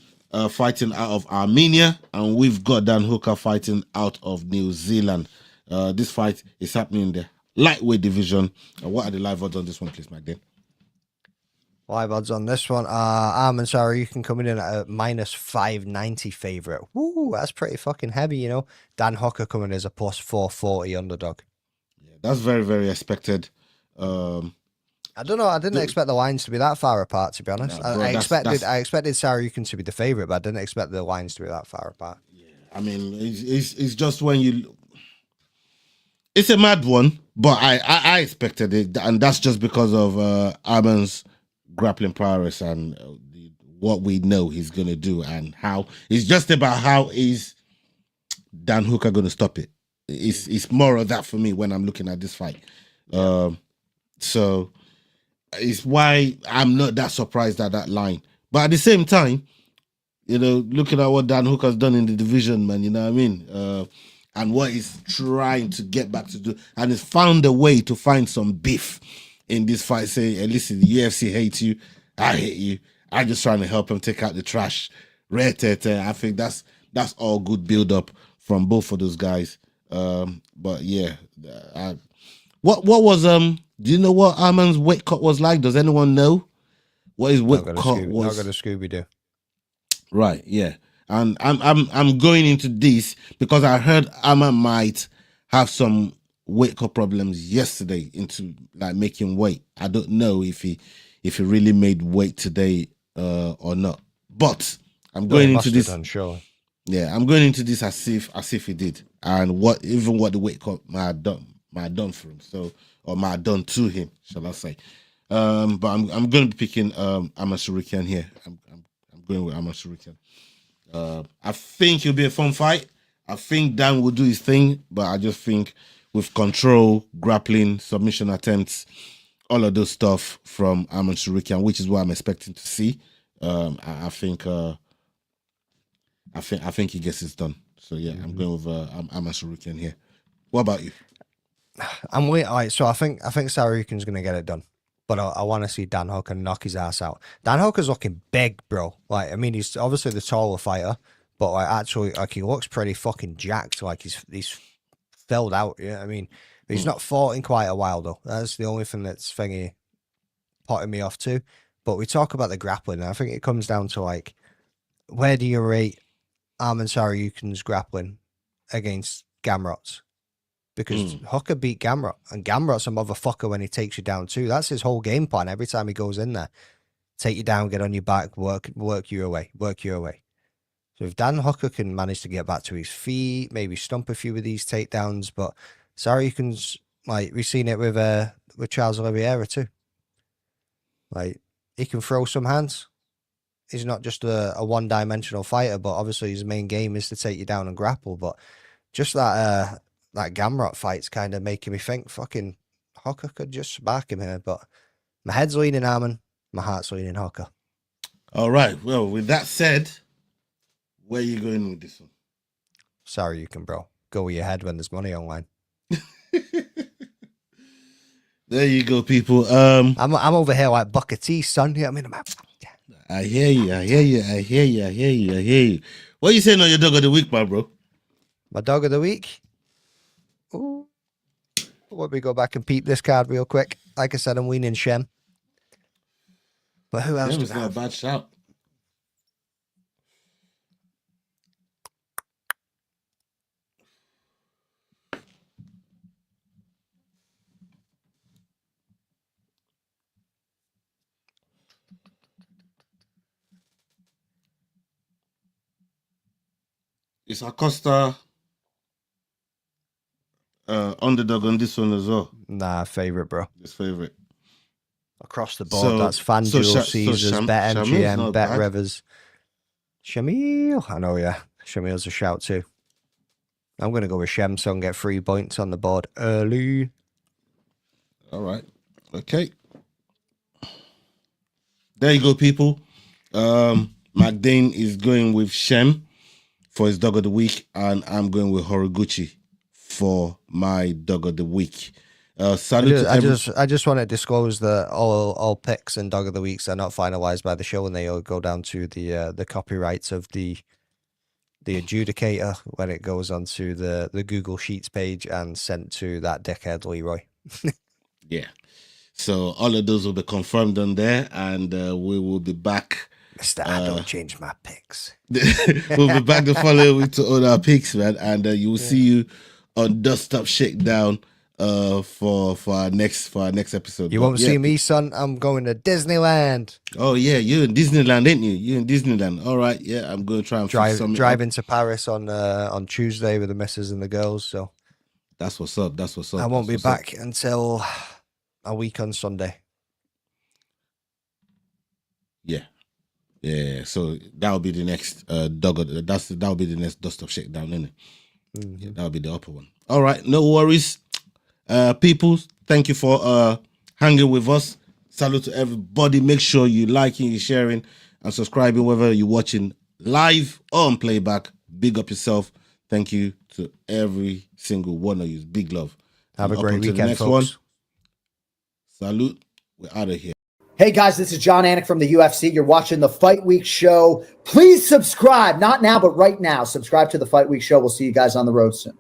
Speaker 9: fighting out of Armenia, and we've got Dan Hooker fighting out of New Zealand. This fight is happening in the lightweight division. What are the live odds on this one, please, Magdalene?
Speaker 3: Live odds on this one. Arman Tsarukyan coming in at a -590 favorite. Woo, that's pretty fucking heavy, you know. Dan Hooker coming as a +440 underdog.
Speaker 9: Yeah, that's very, very expected.
Speaker 3: I don't know. I didn't expect the lines to be that far apart, to be honest.
Speaker 9: No, bro,
Speaker 3: I expected Tsarukyan to be the favorite, but I didn't expect the lines to be that far apart.
Speaker 9: Yeah, I mean, it's just when you. It's a mad one, but I expected it, and that's just because of Arman's grappling prowess and what we know he's going to do, and how it's just about how is Dan Hooker going to stop it. It's more of that for me when I'm looking at this fight. So it's why I'm not that surprised at that line. But at the same time, you know, looking at what Dan Hooker's done in the division, man, you know what I mean? And what he's trying to get back to do, and he's found a way to find some beef in this fight, say, hey, listen, the UFC hates you, I hate you, I'm just trying to help him take out the trash. I think that's all good build up from both of those guys. But yeah, what was do you know what Arman's weight cut was like? Does anyone know what his weight cut was?
Speaker 3: Not gonna Scooby-Doo.
Speaker 9: Right, yeah. And I'm going into this because I heard Arman might have some weight cut problems yesterday into like making weight. I don't know if he really made weight today or not. But I'm going into this.
Speaker 3: Sure.
Speaker 9: Yeah, I'm going into this as if he did, and what the weight cut might have done for him. So, or might have done to him, shall I say? But I'm going to be picking Arman Tsarukyan here. I'm going with Arman Tsarukyan. I think it'll be a fun fight. I think Dan will do his thing, but I just think with control, grappling, submission attempts, all of those stuff from Arman Tsarukyan, which is what I'm expecting to see. I think he gets it done. So yeah, I'm going with Arman Tsarukyan here. What about you?
Speaker 3: I'm waiting. All right, so I think Tsarukyan's gonna get it done, but I want to see Dan Hooker knock his ass out. Dan Hooker's looking big, bro. Like, I mean, he's obviously the taller fighter, but like actually, like he looks pretty fucking jacked. Like he's filled out. Yeah, I mean, he's not fought in quite a while though. That's the only thing that's thingy potting me off too. But we talk about the grappling, and I think it comes down to like, where do you rate Arman Tsarukyan's grappling against Gamrot's? Because Hooker beat Gamrot, and Gamrot's a motherfucker when he takes you down too. That's his whole game plan. Every time he goes in there, take you down, get on your back, work you away. So if Dan Hooker can manage to get back to his feet, maybe stump a few of these takedowns, but Tsarukyan's, like, we've seen it with Charles Oliveira too. Like, he can throw some hands. He's not just a one-dimensional fighter, but obviously his main game is to take you down and grapple. But just that Gamrot fight's kind of making me think fucking Hooker could just spark him here. But my head's leaning Arman, my heart's leaning Hooker.
Speaker 9: All right. Well, with that said, where are you going with this one?
Speaker 3: Tsarukyan, bro. Go with your head when there's money online.
Speaker 9: There you go, people.
Speaker 3: I'm over here like Booker T, son. Yeah, I mean,
Speaker 9: I hear you. What are you saying on your dog of the week, my bro?
Speaker 3: My dog of the week? Ooh. Let me go back and peep this card real quick. Like I said, I'm leaning Shem. But who else?
Speaker 9: That was not a bad shout. Is Acosta underdog on this one as well?
Speaker 3: Nah, favorite, bro.
Speaker 9: His favorite.
Speaker 3: Across the board, that's FanDuel, Caesars, BetMGM, BetRivers. Shamil, I know, yeah. Shamil's a shout too. I'm going to go with Shem, so I can get 3 points on the board early.
Speaker 9: All right. Okay. There you go, people. McDane is going with Shem for his dog of the week, and I'm going with Horiguchi for my dog of the week. I just want to disclose that all picks and dog of the weeks are not finalized by the show, and they all go down to the copyrights of the adjudicator when it goes onto the Google Sheets page and sent to that dickhead Leroy. Yeah. So all of those will be confirmed on there, and we will be back.
Speaker 3: Mister, I don't change my picks.
Speaker 9: We'll be back the following week to all our picks, man, and you will see you on Dust Up Shakedown for our next episode.
Speaker 3: You won't see me, son. I'm going to Disneyland.
Speaker 9: Oh yeah, you're in Disneyland, ain't you? You're in Disneyland. All right, yeah, I'm going to try and
Speaker 3: drive into Paris on Tuesday with the missus and the girls. So
Speaker 9: that's what's up.
Speaker 3: I won't be back until a week on Sunday.
Speaker 9: Yeah, so that'll be the next that'll be the next Dust Up Shakedown, isn't it?
Speaker 3: Mm-hmm.
Speaker 9: Yeah, that'll be the upper one. All right, no worries. People, thank you for hanging with us. Salute to everybody. Make sure you liking, you sharing, and subscribing, whether you're watching live or on playback. Big up yourself. Thank you to every single one of you. Big love.
Speaker 3: Have a great weekend, folks.
Speaker 9: Salute. We're out of here.
Speaker 10: Hey guys, this is John Anik from the UFC. You're watching the Fight Week Show. Please subscribe. Not now, but right now. Subscribe to the Fight Week Show. We'll see you guys on the road soon.